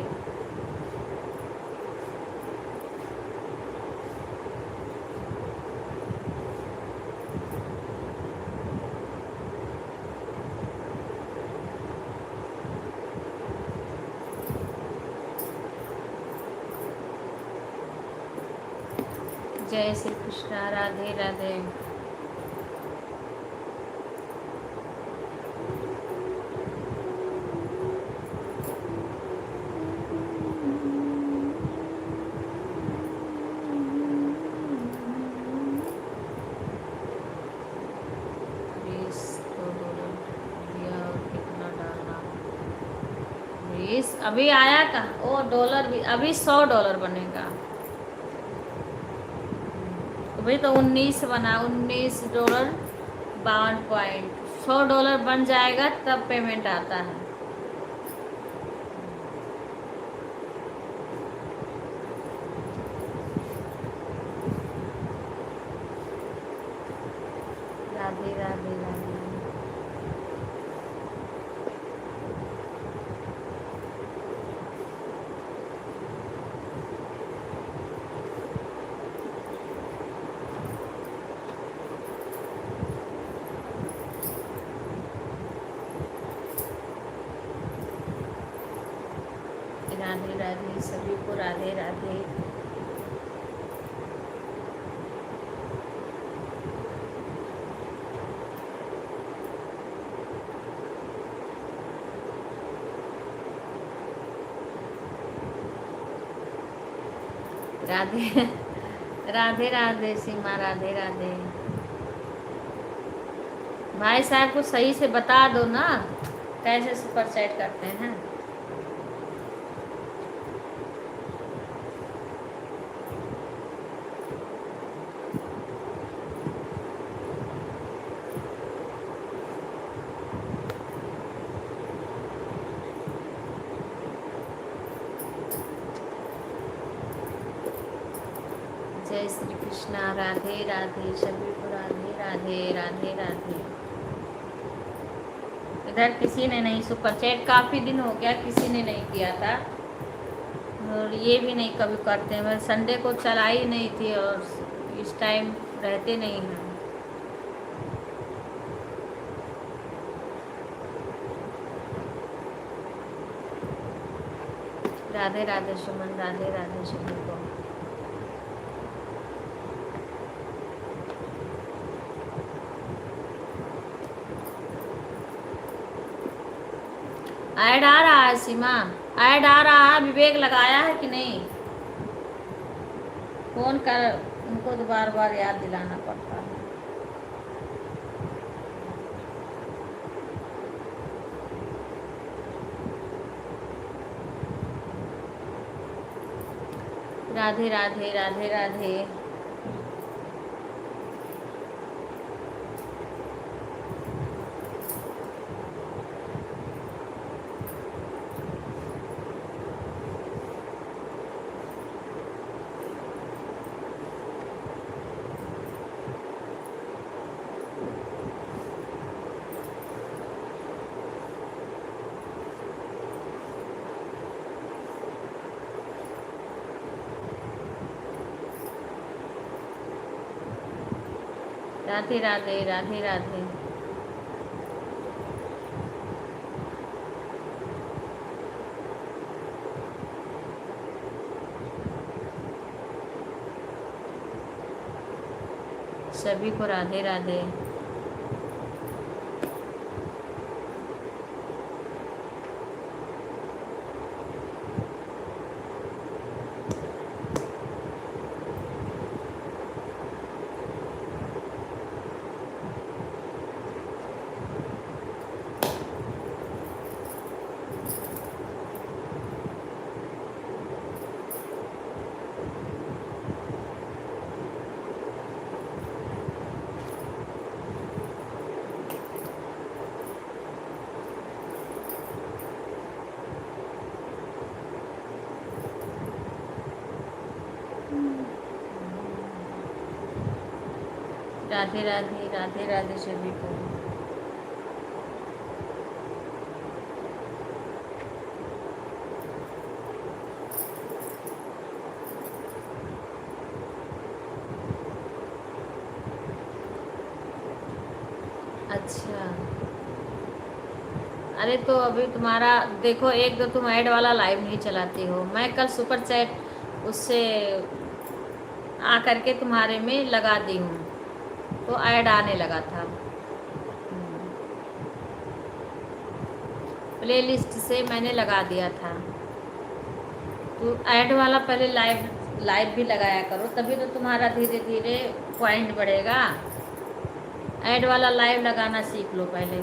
जय श्री कृष्णा। राधे राधे। अभी आया कहाँ? ओ डॉलर भी अभी $100 बनेगा। अभी तो 19 बना, $19 52 पॉइंट। $100 बन जाएगा तब पेमेंट आता है। राधे राधे राधे। राधे राधे सभी को। राधे राधे। राधे राधे राधे सीमा, राधे राधे। भाई साहब को सही से बता दो ना कैसे सुपर चैट करते हैं। जय श्री कृष्णा, राधे राधे सभी को, राधे राधे, राधे राधे। इधर किसी ने नहीं सुपर चैट, काफ़ी दिन हो गया किसी ने नहीं किया था, और ये भी नहीं कभी करते हैं। मैं संडे को चलाई नहीं थी और इस टाइम रहते नहीं हैं। राधे राधे सुमन, राधे राधे सभी को। ऐड आ रहा है सीमा, ऐड आ रहा है। विवेक लगाया है कि नहीं? फोन कर, उनको तो बार बार याद दिलाना पड़ता है। राधे राधे, राधे राधे। राधे राधे, राधे राधे। सभी को राधे राधे। राधे राधे, राधे राधे सभी को। अच्छा, अरे तो अभी तुम्हारा देखो, एक तो तुम ऐड वाला लाइव नहीं चलाती हो। मैं कल सुपर चैट उससे आकर के तुम्हारे में लगा दी हूँ, तो ऐड आने लगा था। प्लेलिस्ट से मैंने लगा दिया था। तो ऐड वाला पहले लाइव भी लगाया करो, तभी तो तुम्हारा धीरे धीरे पॉइंट बढ़ेगा। ऐड वाला लाइव लगाना सीख लो पहले।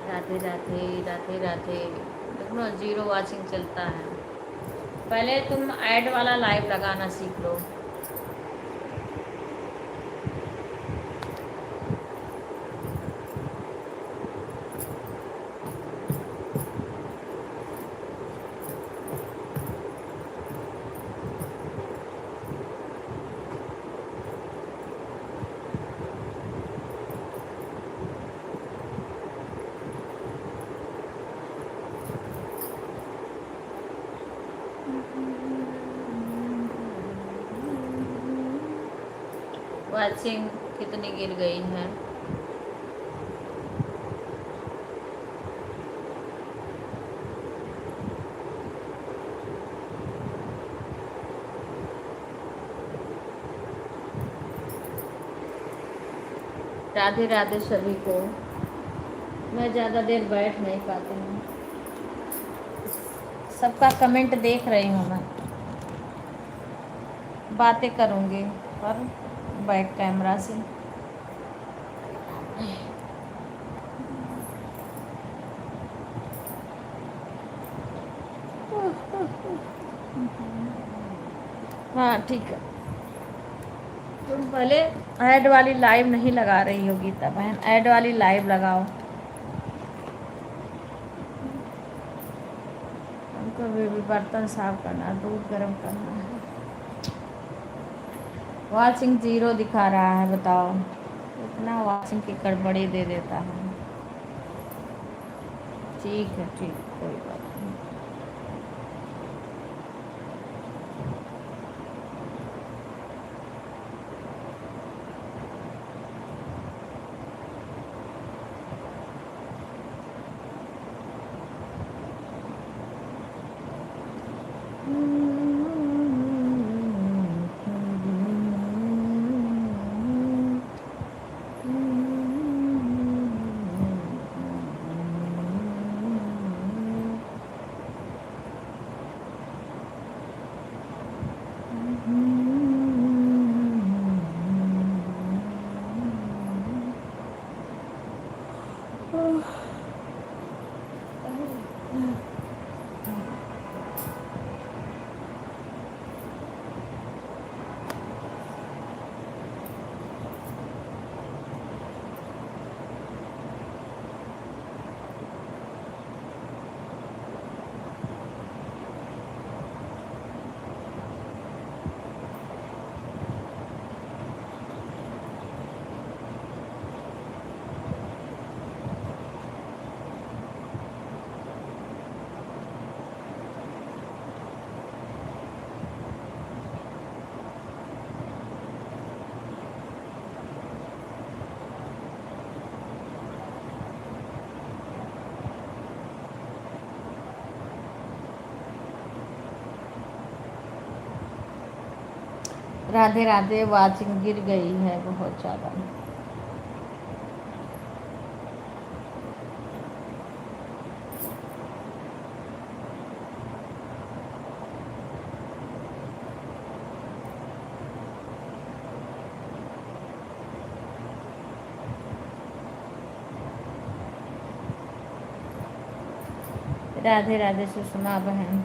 राधे राधे, राधे राधे। देखो 0 वॉचिंग चलता है। पहले तुम ऐड वाला लाइव लगाना सीख लो। वॉचिंग कितनी गिर गई है? राधे राधे सभी को। मैं ज़्यादा देर बैठ नहीं पाती हूँ, सबका कमेंट देख रही हूँ मैं। बातें करूँगी पर बैक कैमरा से। हाँ ठीक है। तुम पहले ऐड वाली लाइव नहीं लगा रही हो गीता बहन, ऐड वाली लाइव लगाओ। हमको भी बर्तन साफ करना, दूध गर्म करना है। वॉचिंग 0 दिखा रहा है, बताओ इतना वॉचिंग की गड़बड़ी दे देता है। ठीक है ठीक, कोई बात नहीं। राधे राधे। वॉचिंग गिर गई है बहुत ज़्यादा। राधे राधे सुषमा बहन।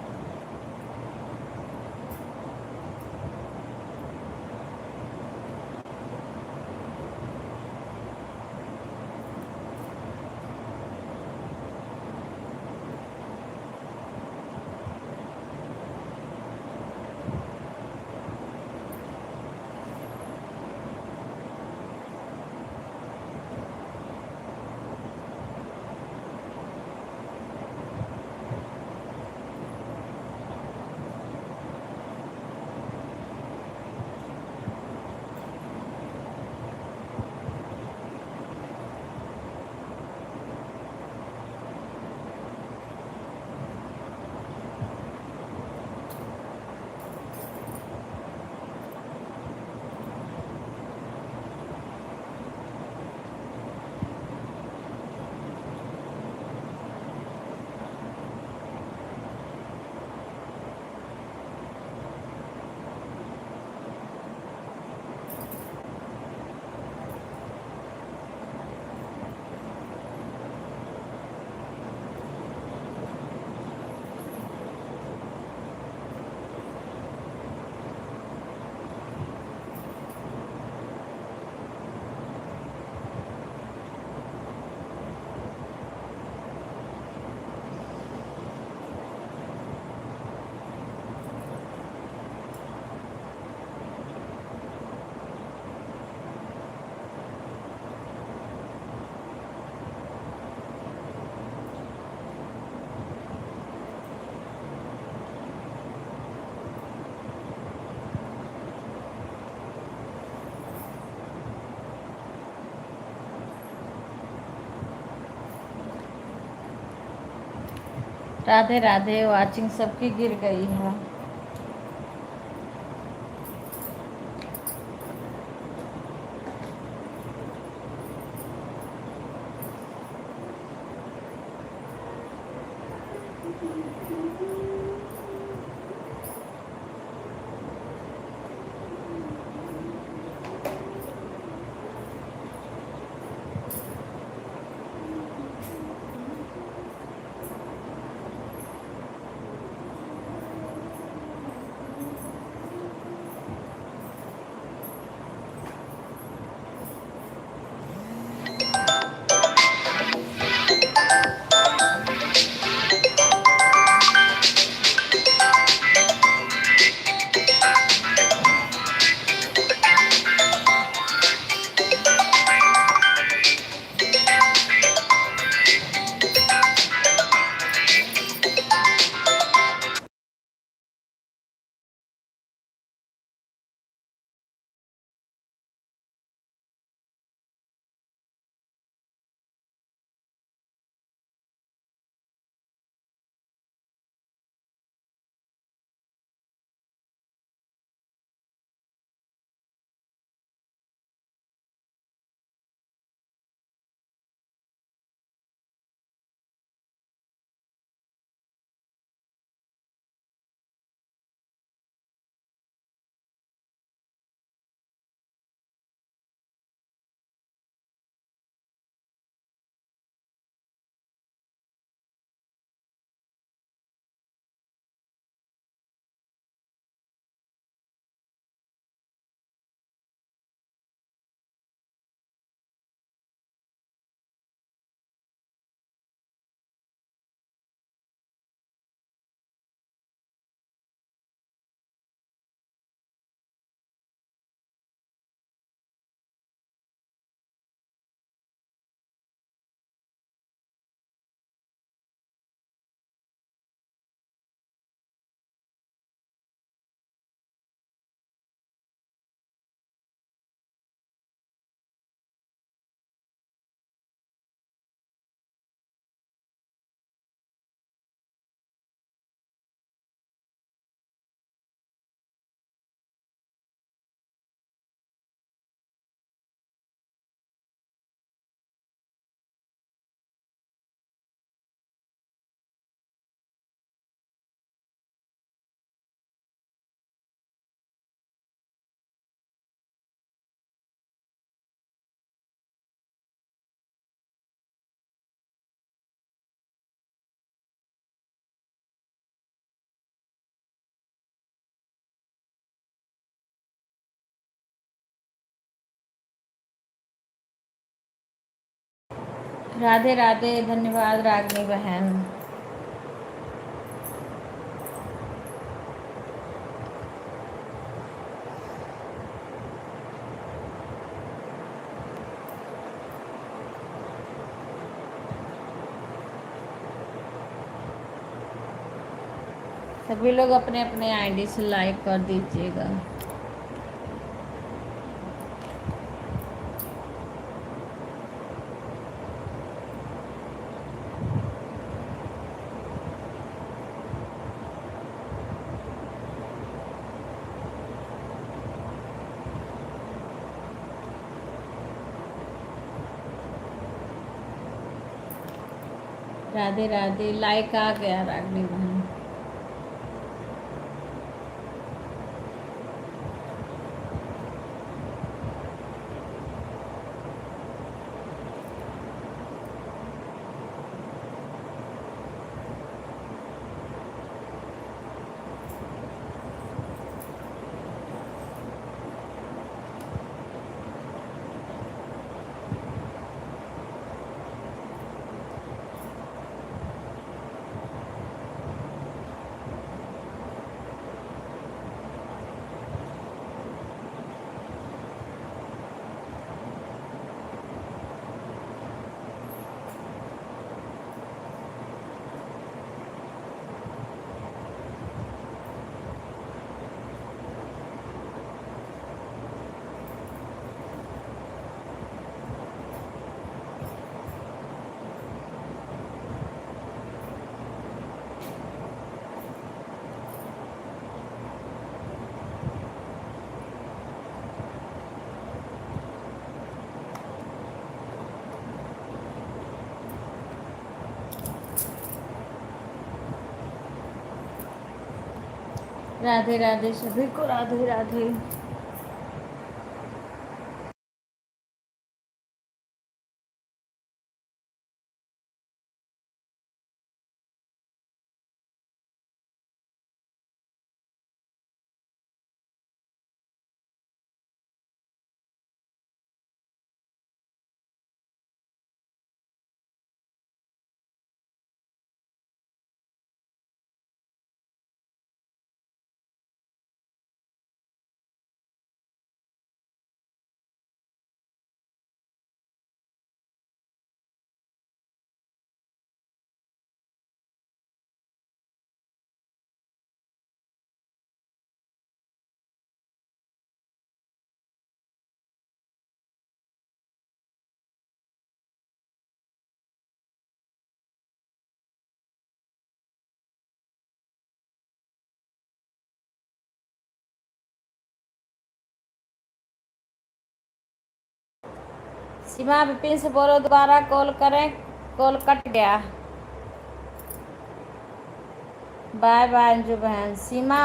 राधे राधे। वॉचिंग सबकी गिर गई है। राधे राधे, धन्यवाद रागनी बहन। सभी लोग अपने अपने आईडी से लाइक कर दीजिएगा। राधे राधे, लाइक आ गया रागनी बहन। राधे राधे सभी को, राधे राधे। सीमा विपिन से बोलो दोबारा कॉल करें, कॉल कट गया। बाय बाय अंजू बहन। सीमा,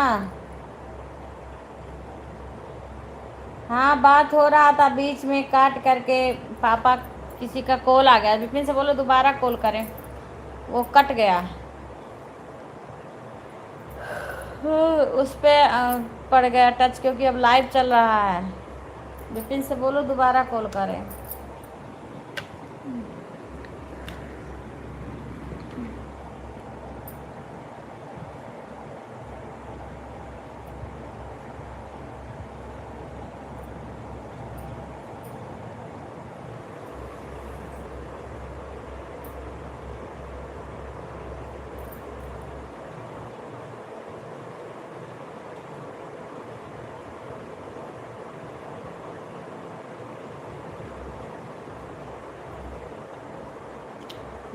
हाँ बात हो रहा था, बीच में काट करके पापा किसी का कॉल आ गया। विपिन से बोलो दोबारा कॉल करें, वो कट गया। उस पे पड़ गया टच, क्योंकि अब लाइव चल रहा है। विपिन से बोलो दोबारा कॉल करें।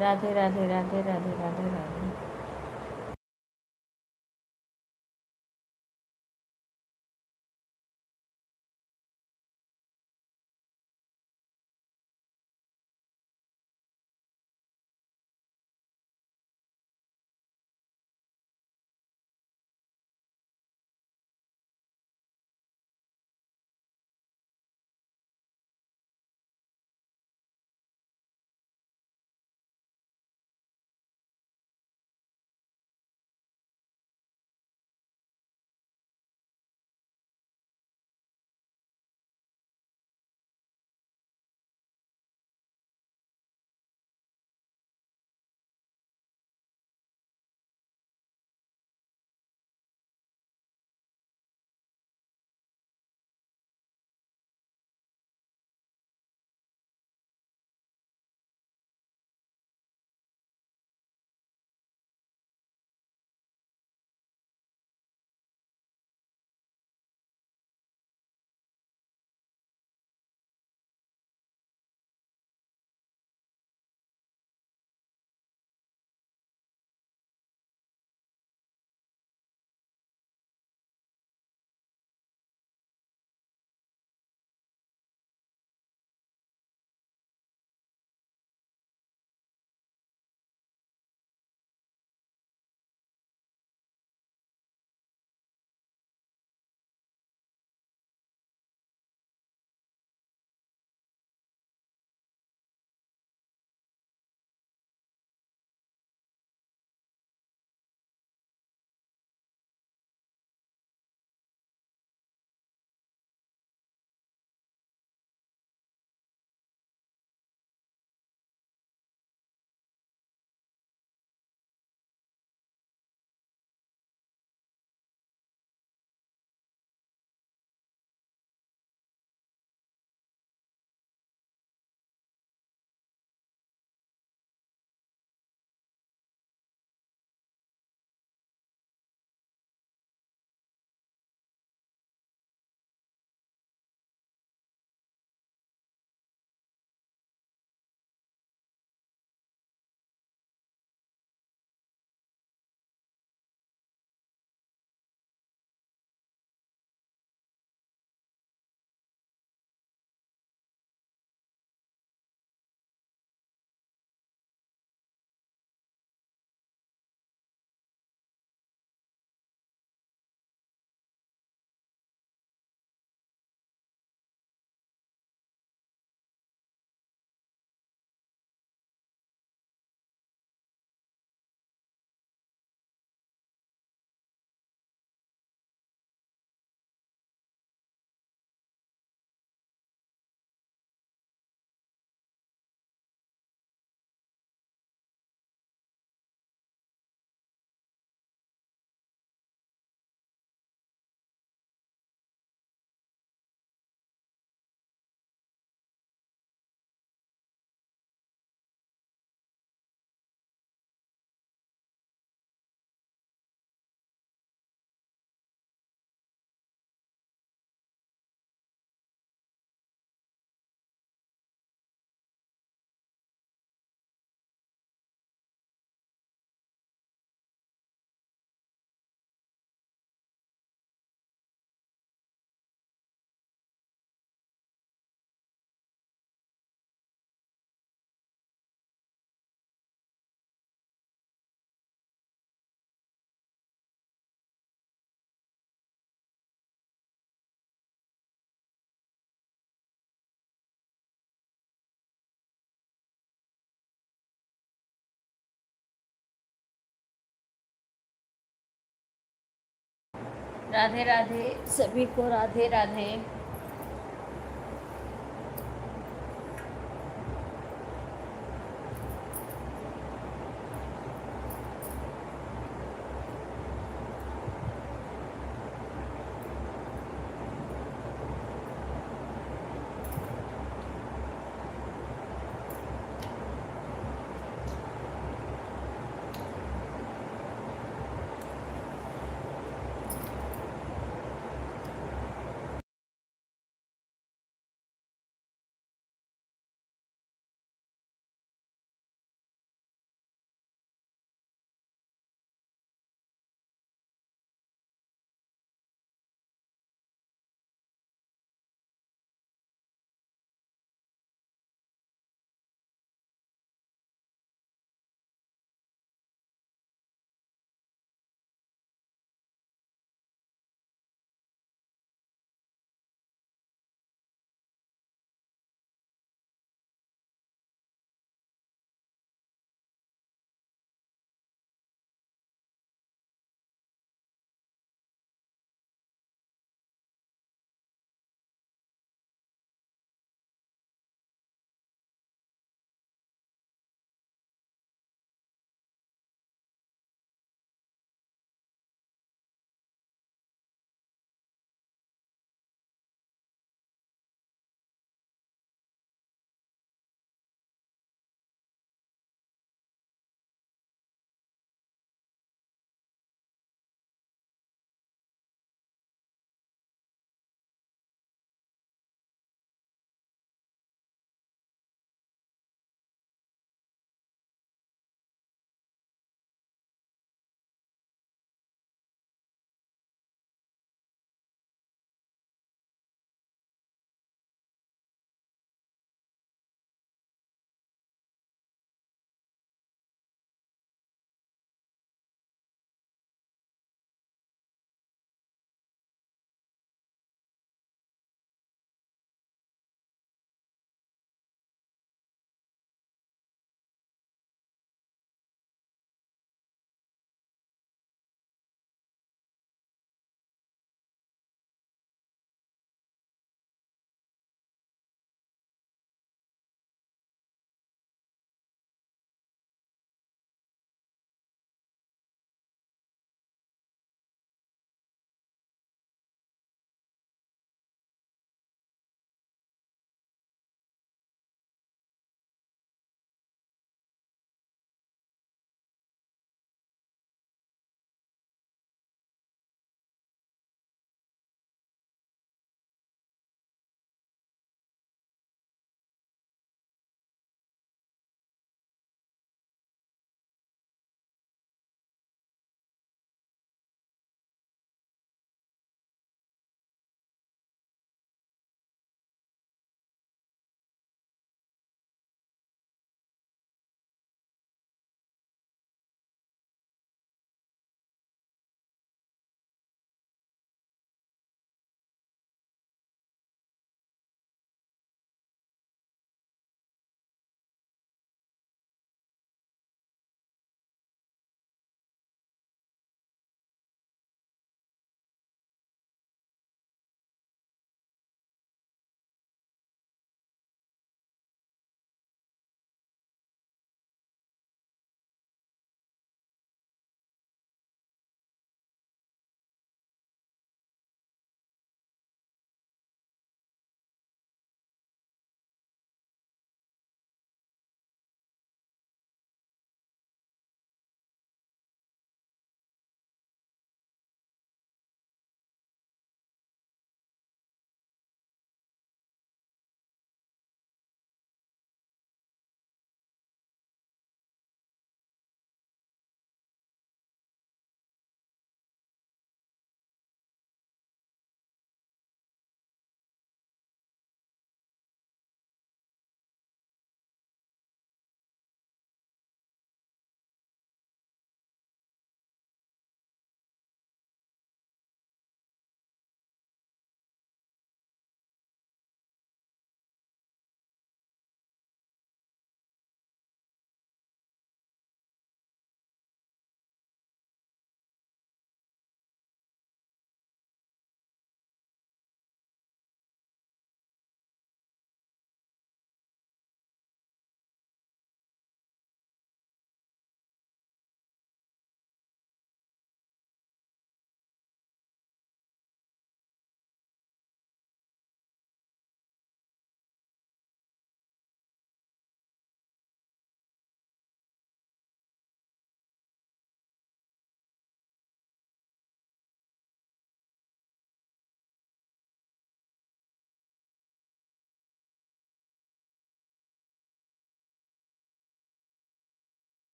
राधे राधे राधे राधे राधे राधे। राधे राधे सभी को, राधे राधे।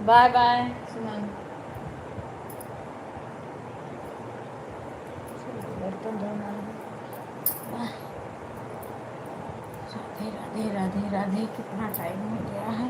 बाय बाय सुमन। बर्तन धोना है। राधे राधे राधे राधे। कितना टाइम हो गया है?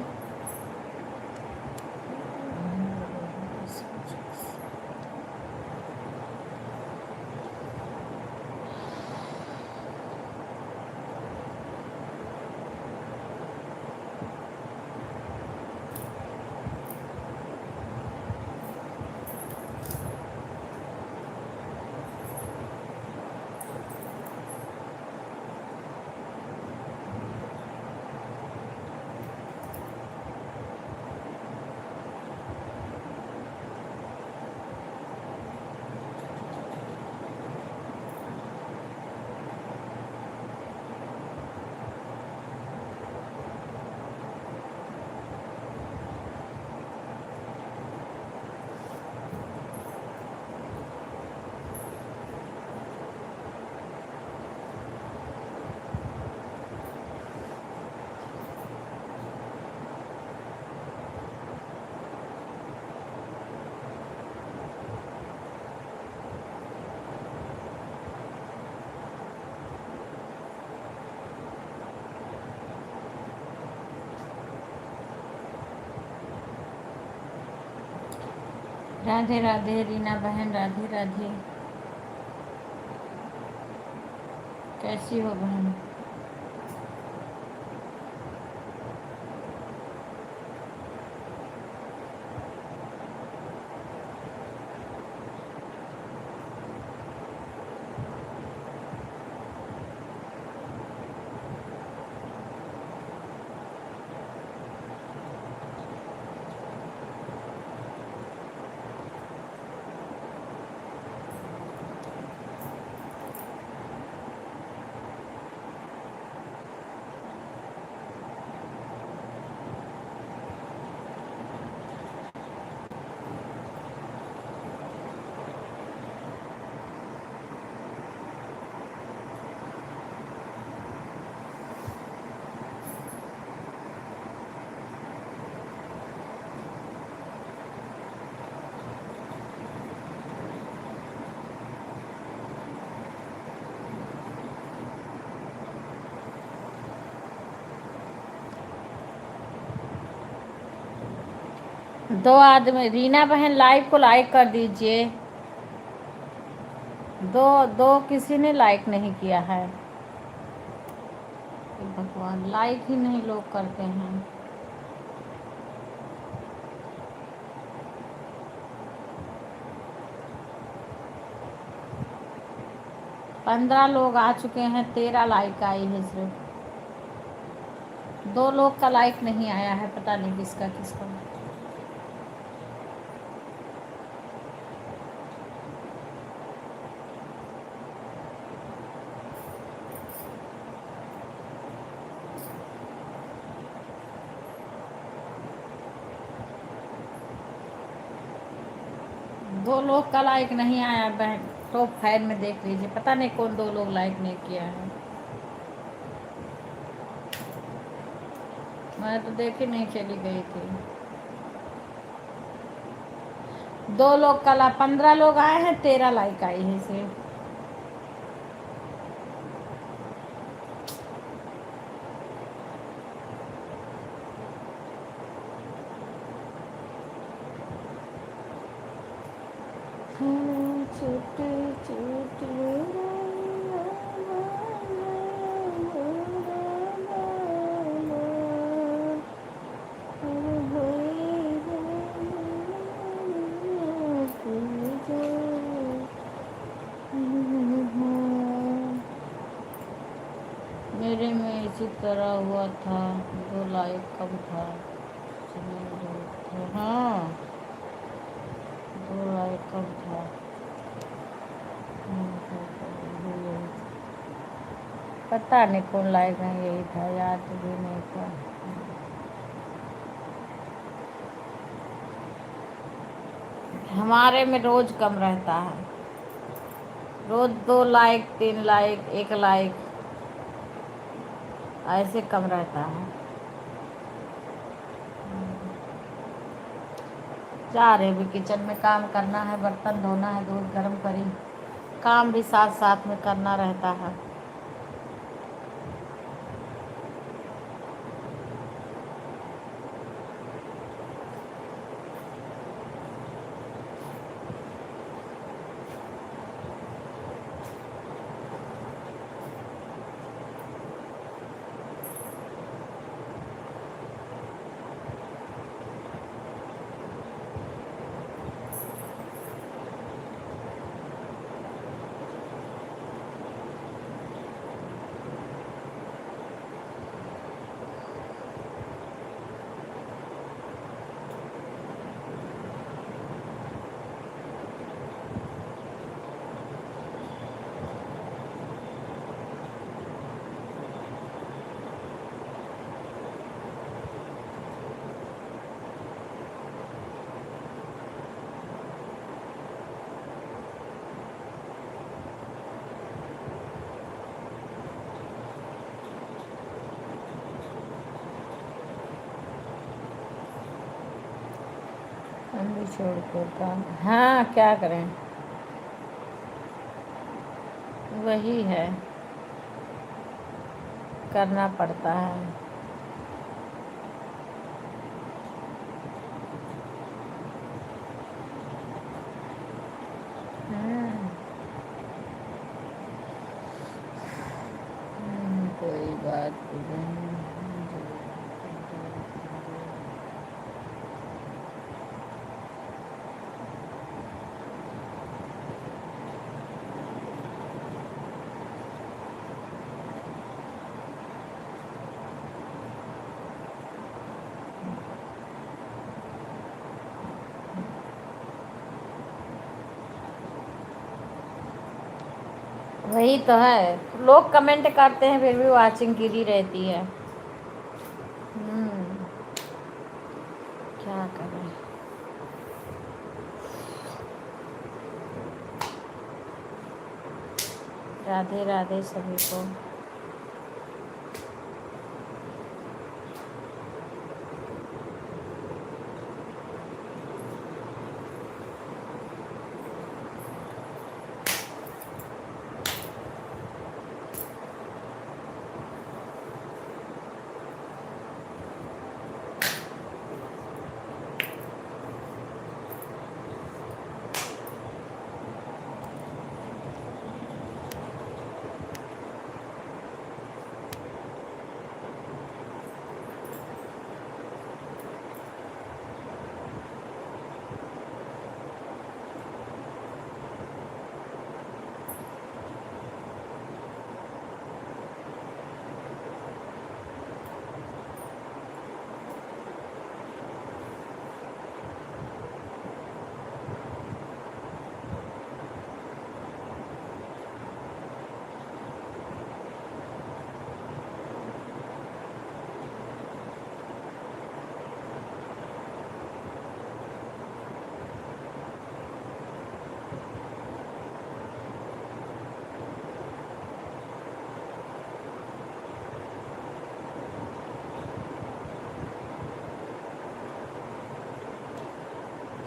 राधे राधे रीना बहन, राधे राधे। कैसी हो बहन? दो आदमी, रीना बहन लाइव को लाइक कर दीजिए। दो दो किसी ने लाइक नहीं किया है। भगवान, लाइक ही नहीं लोग करते हैं। पंद्रह लोग आ चुके हैं, 13 लाइक आई है सिर्फ। 2 लोग का लाइक नहीं आया है, पता नहीं किसका किसका। दो लोग का लाइक नहीं आया बहन। टॉप 5 में देख लीजिए, पता नहीं कौन 2 लोग लाइक नहीं किया है। मैं तो देख ही नहीं, चली गई थी। 2 लोग का 15 लोग आए हैं, 13 लाइक आई है सिर्फ। मेरे में इसी तरह हुआ था, 2 लाइक कम था। हाँ, 2 लाइक कम था। पता नहीं कौन लाइक नहीं, यही था, याद भी नहीं था। हमारे में रोज कम रहता है, रोज 2 लाइक 3 लाइक 1 लाइक ऐसे कम रहता है। जा रहे भी किचन में काम करना है, बर्तन धोना है, दूध गर्म करी, काम भी साथ साथ में करना रहता है। हम भी छोड़ कर काम, हाँ क्या करें, वही है, करना पड़ता है। कोई बात नहीं। वही तो है, लोग कमेंट करते हैं फिर भी वाचिंग गिरी रहती है। क्या करें। राधे राधे सभी को।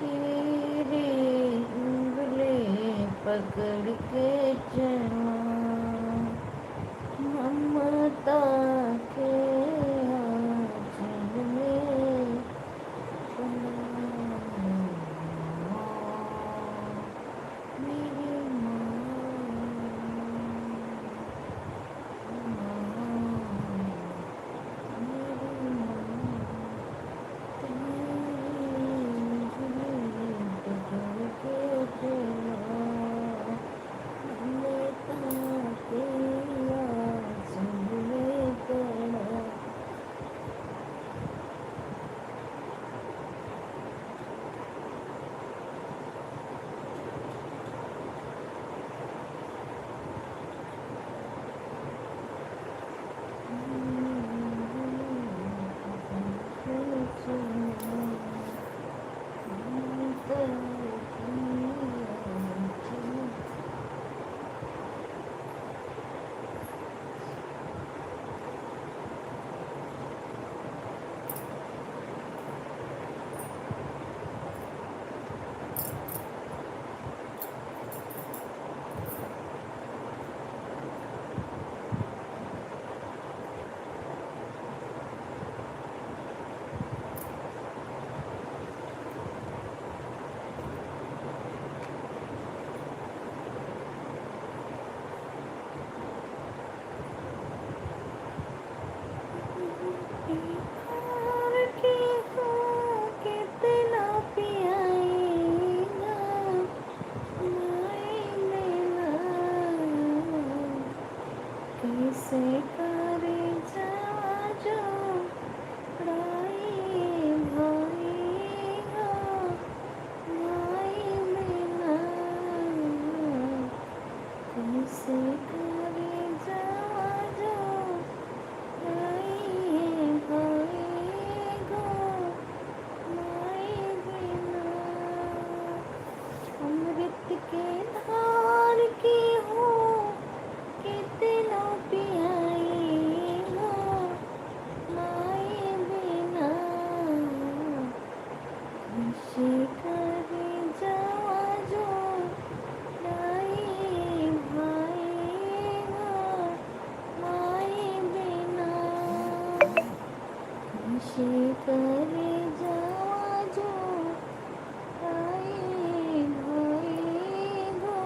तेरे उंगली पकड़ के चला ममता के आंचल में चला मेरी कैसे करे जावा जो राई भाई हो माई बिना कैसे करे जावा जो राई भाई गो माई बिना अमृत के धार की हूँ कितना पियाई हो माई बिना खुशी करे जावा जो राई भाई हो माई बिना खुशी करे जावा जो राई भाई हो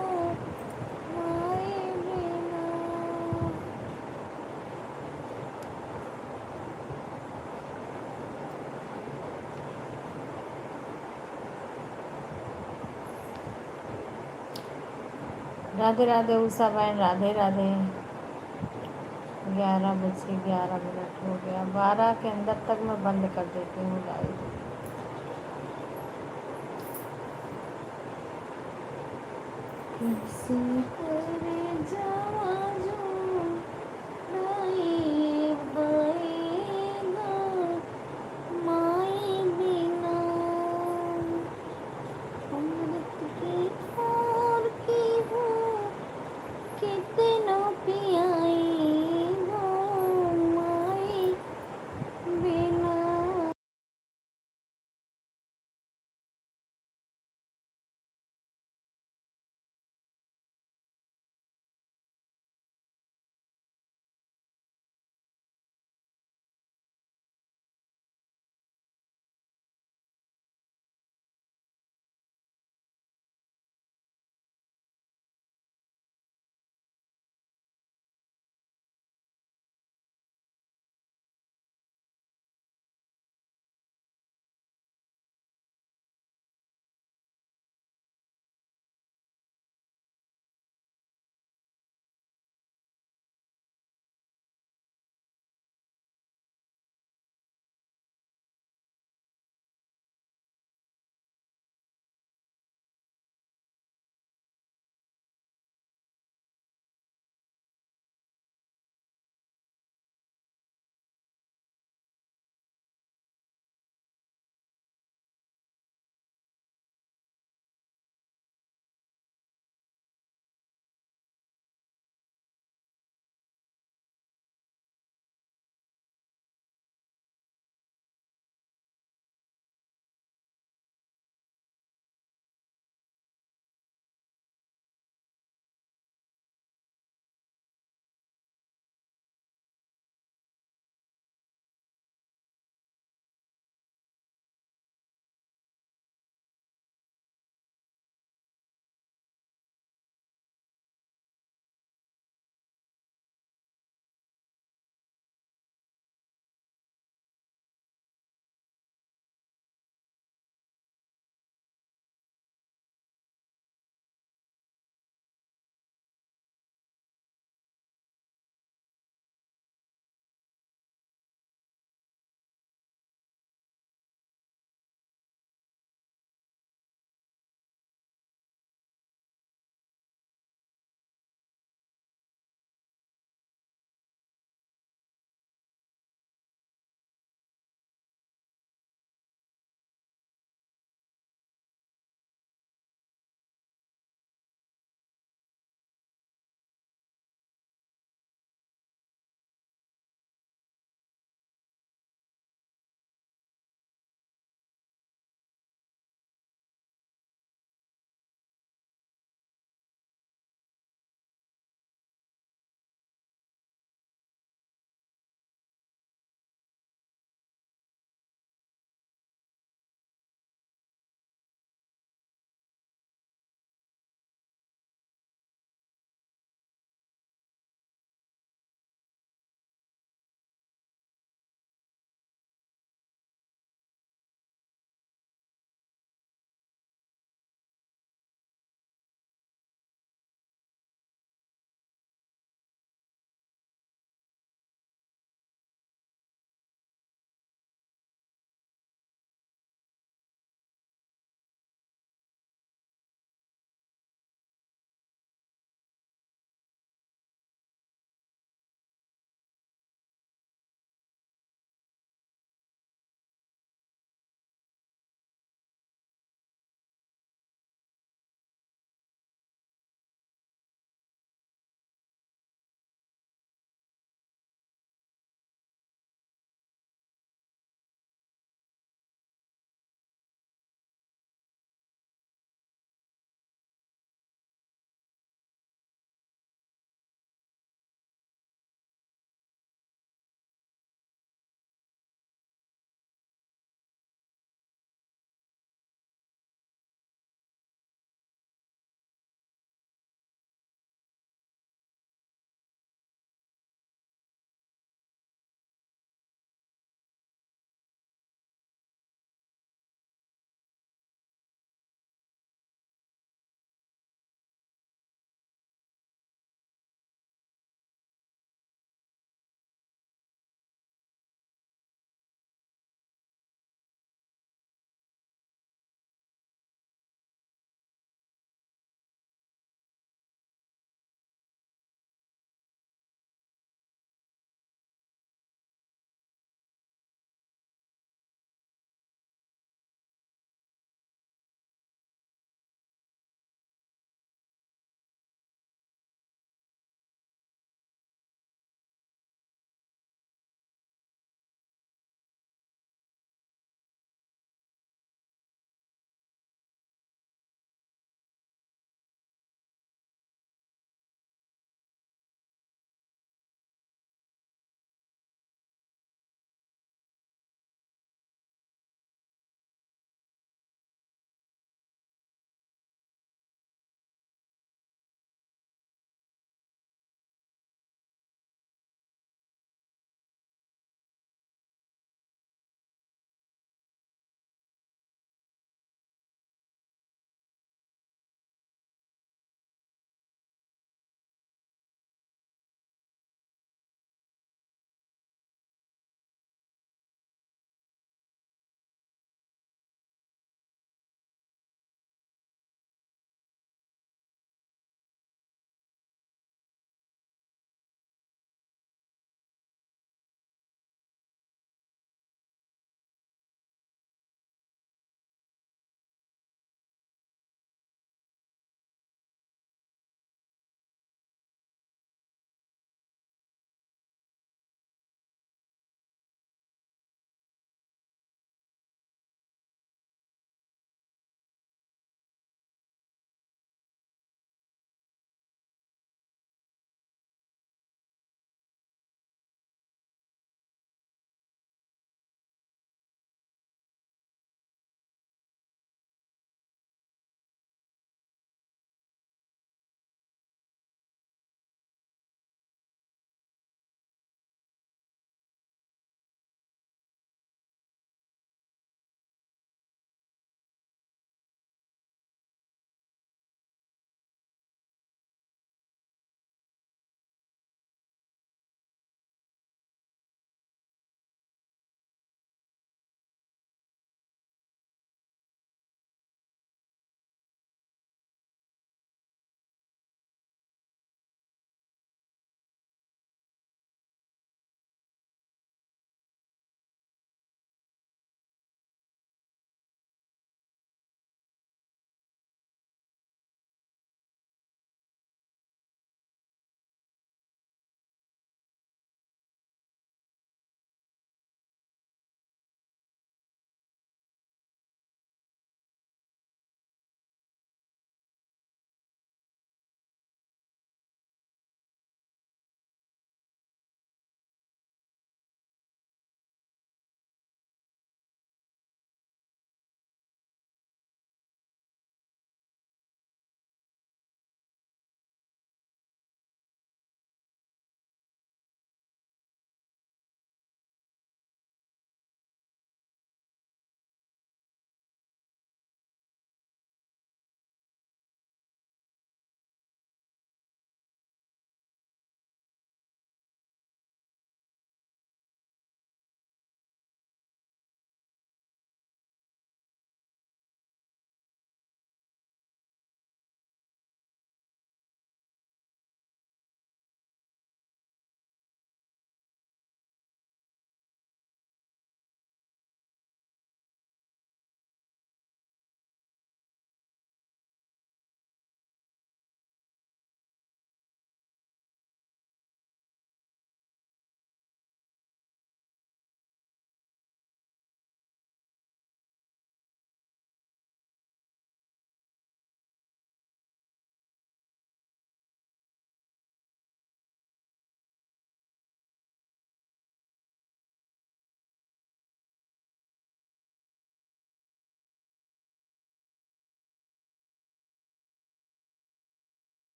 माई बिना राधे राधे उषा बहन, राधे राधे। 11 बज के 11 मिनट हो गया, 12 के अंदर तक मैं बंद कर देती हूँ लाइव। कैसे करे जावा जो राई भाई गो माई बिना अमृत की धार की हूँ कितना पियाई हो माई बिना।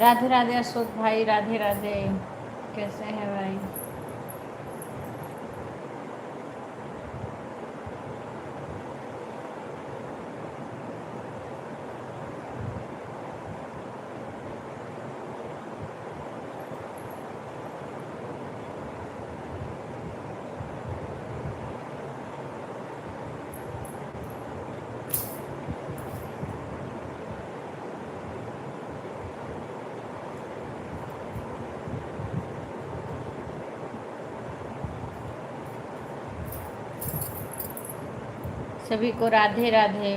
राधे राधे अशोक भाई, राधे राधे। कैसे हैं भाई? सभी को राधे राधे।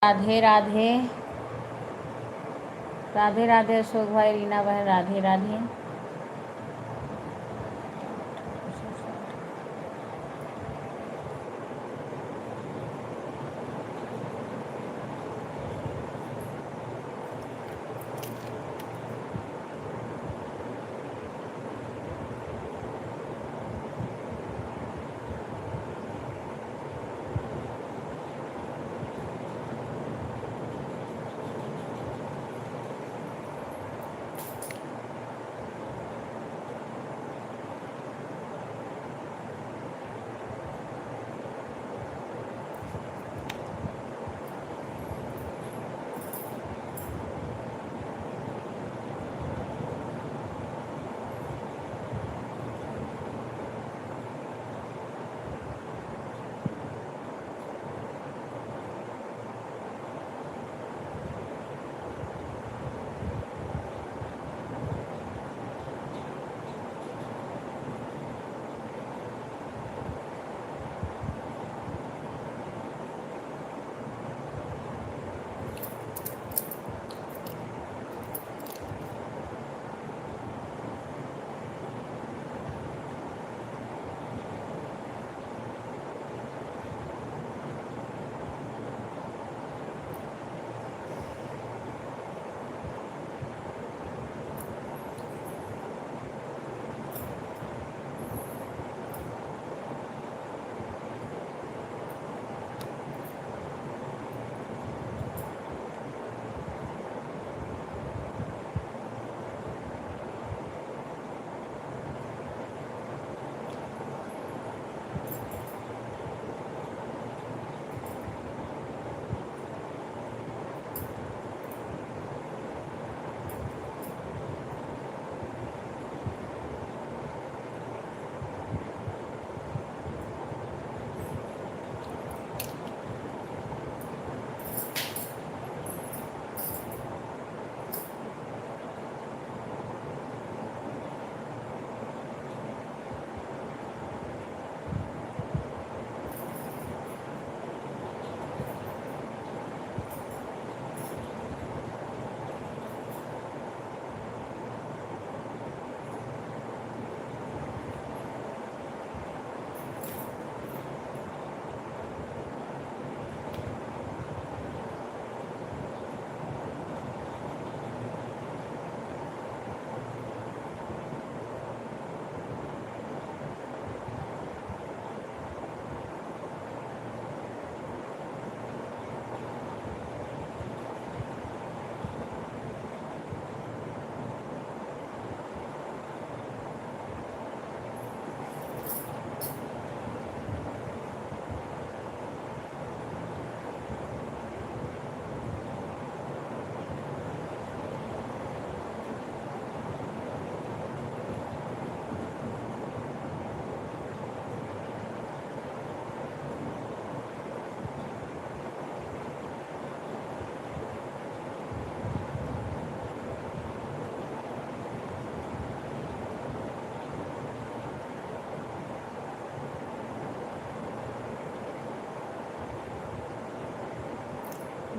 राधे राधे। राधे राधे अशोक भाई, रीना बहन, राधे राधे।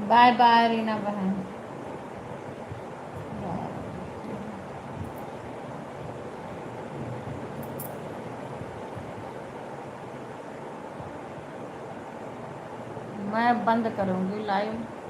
बाय बाय रीना बहन। मैं बंद करूँगी लाइव।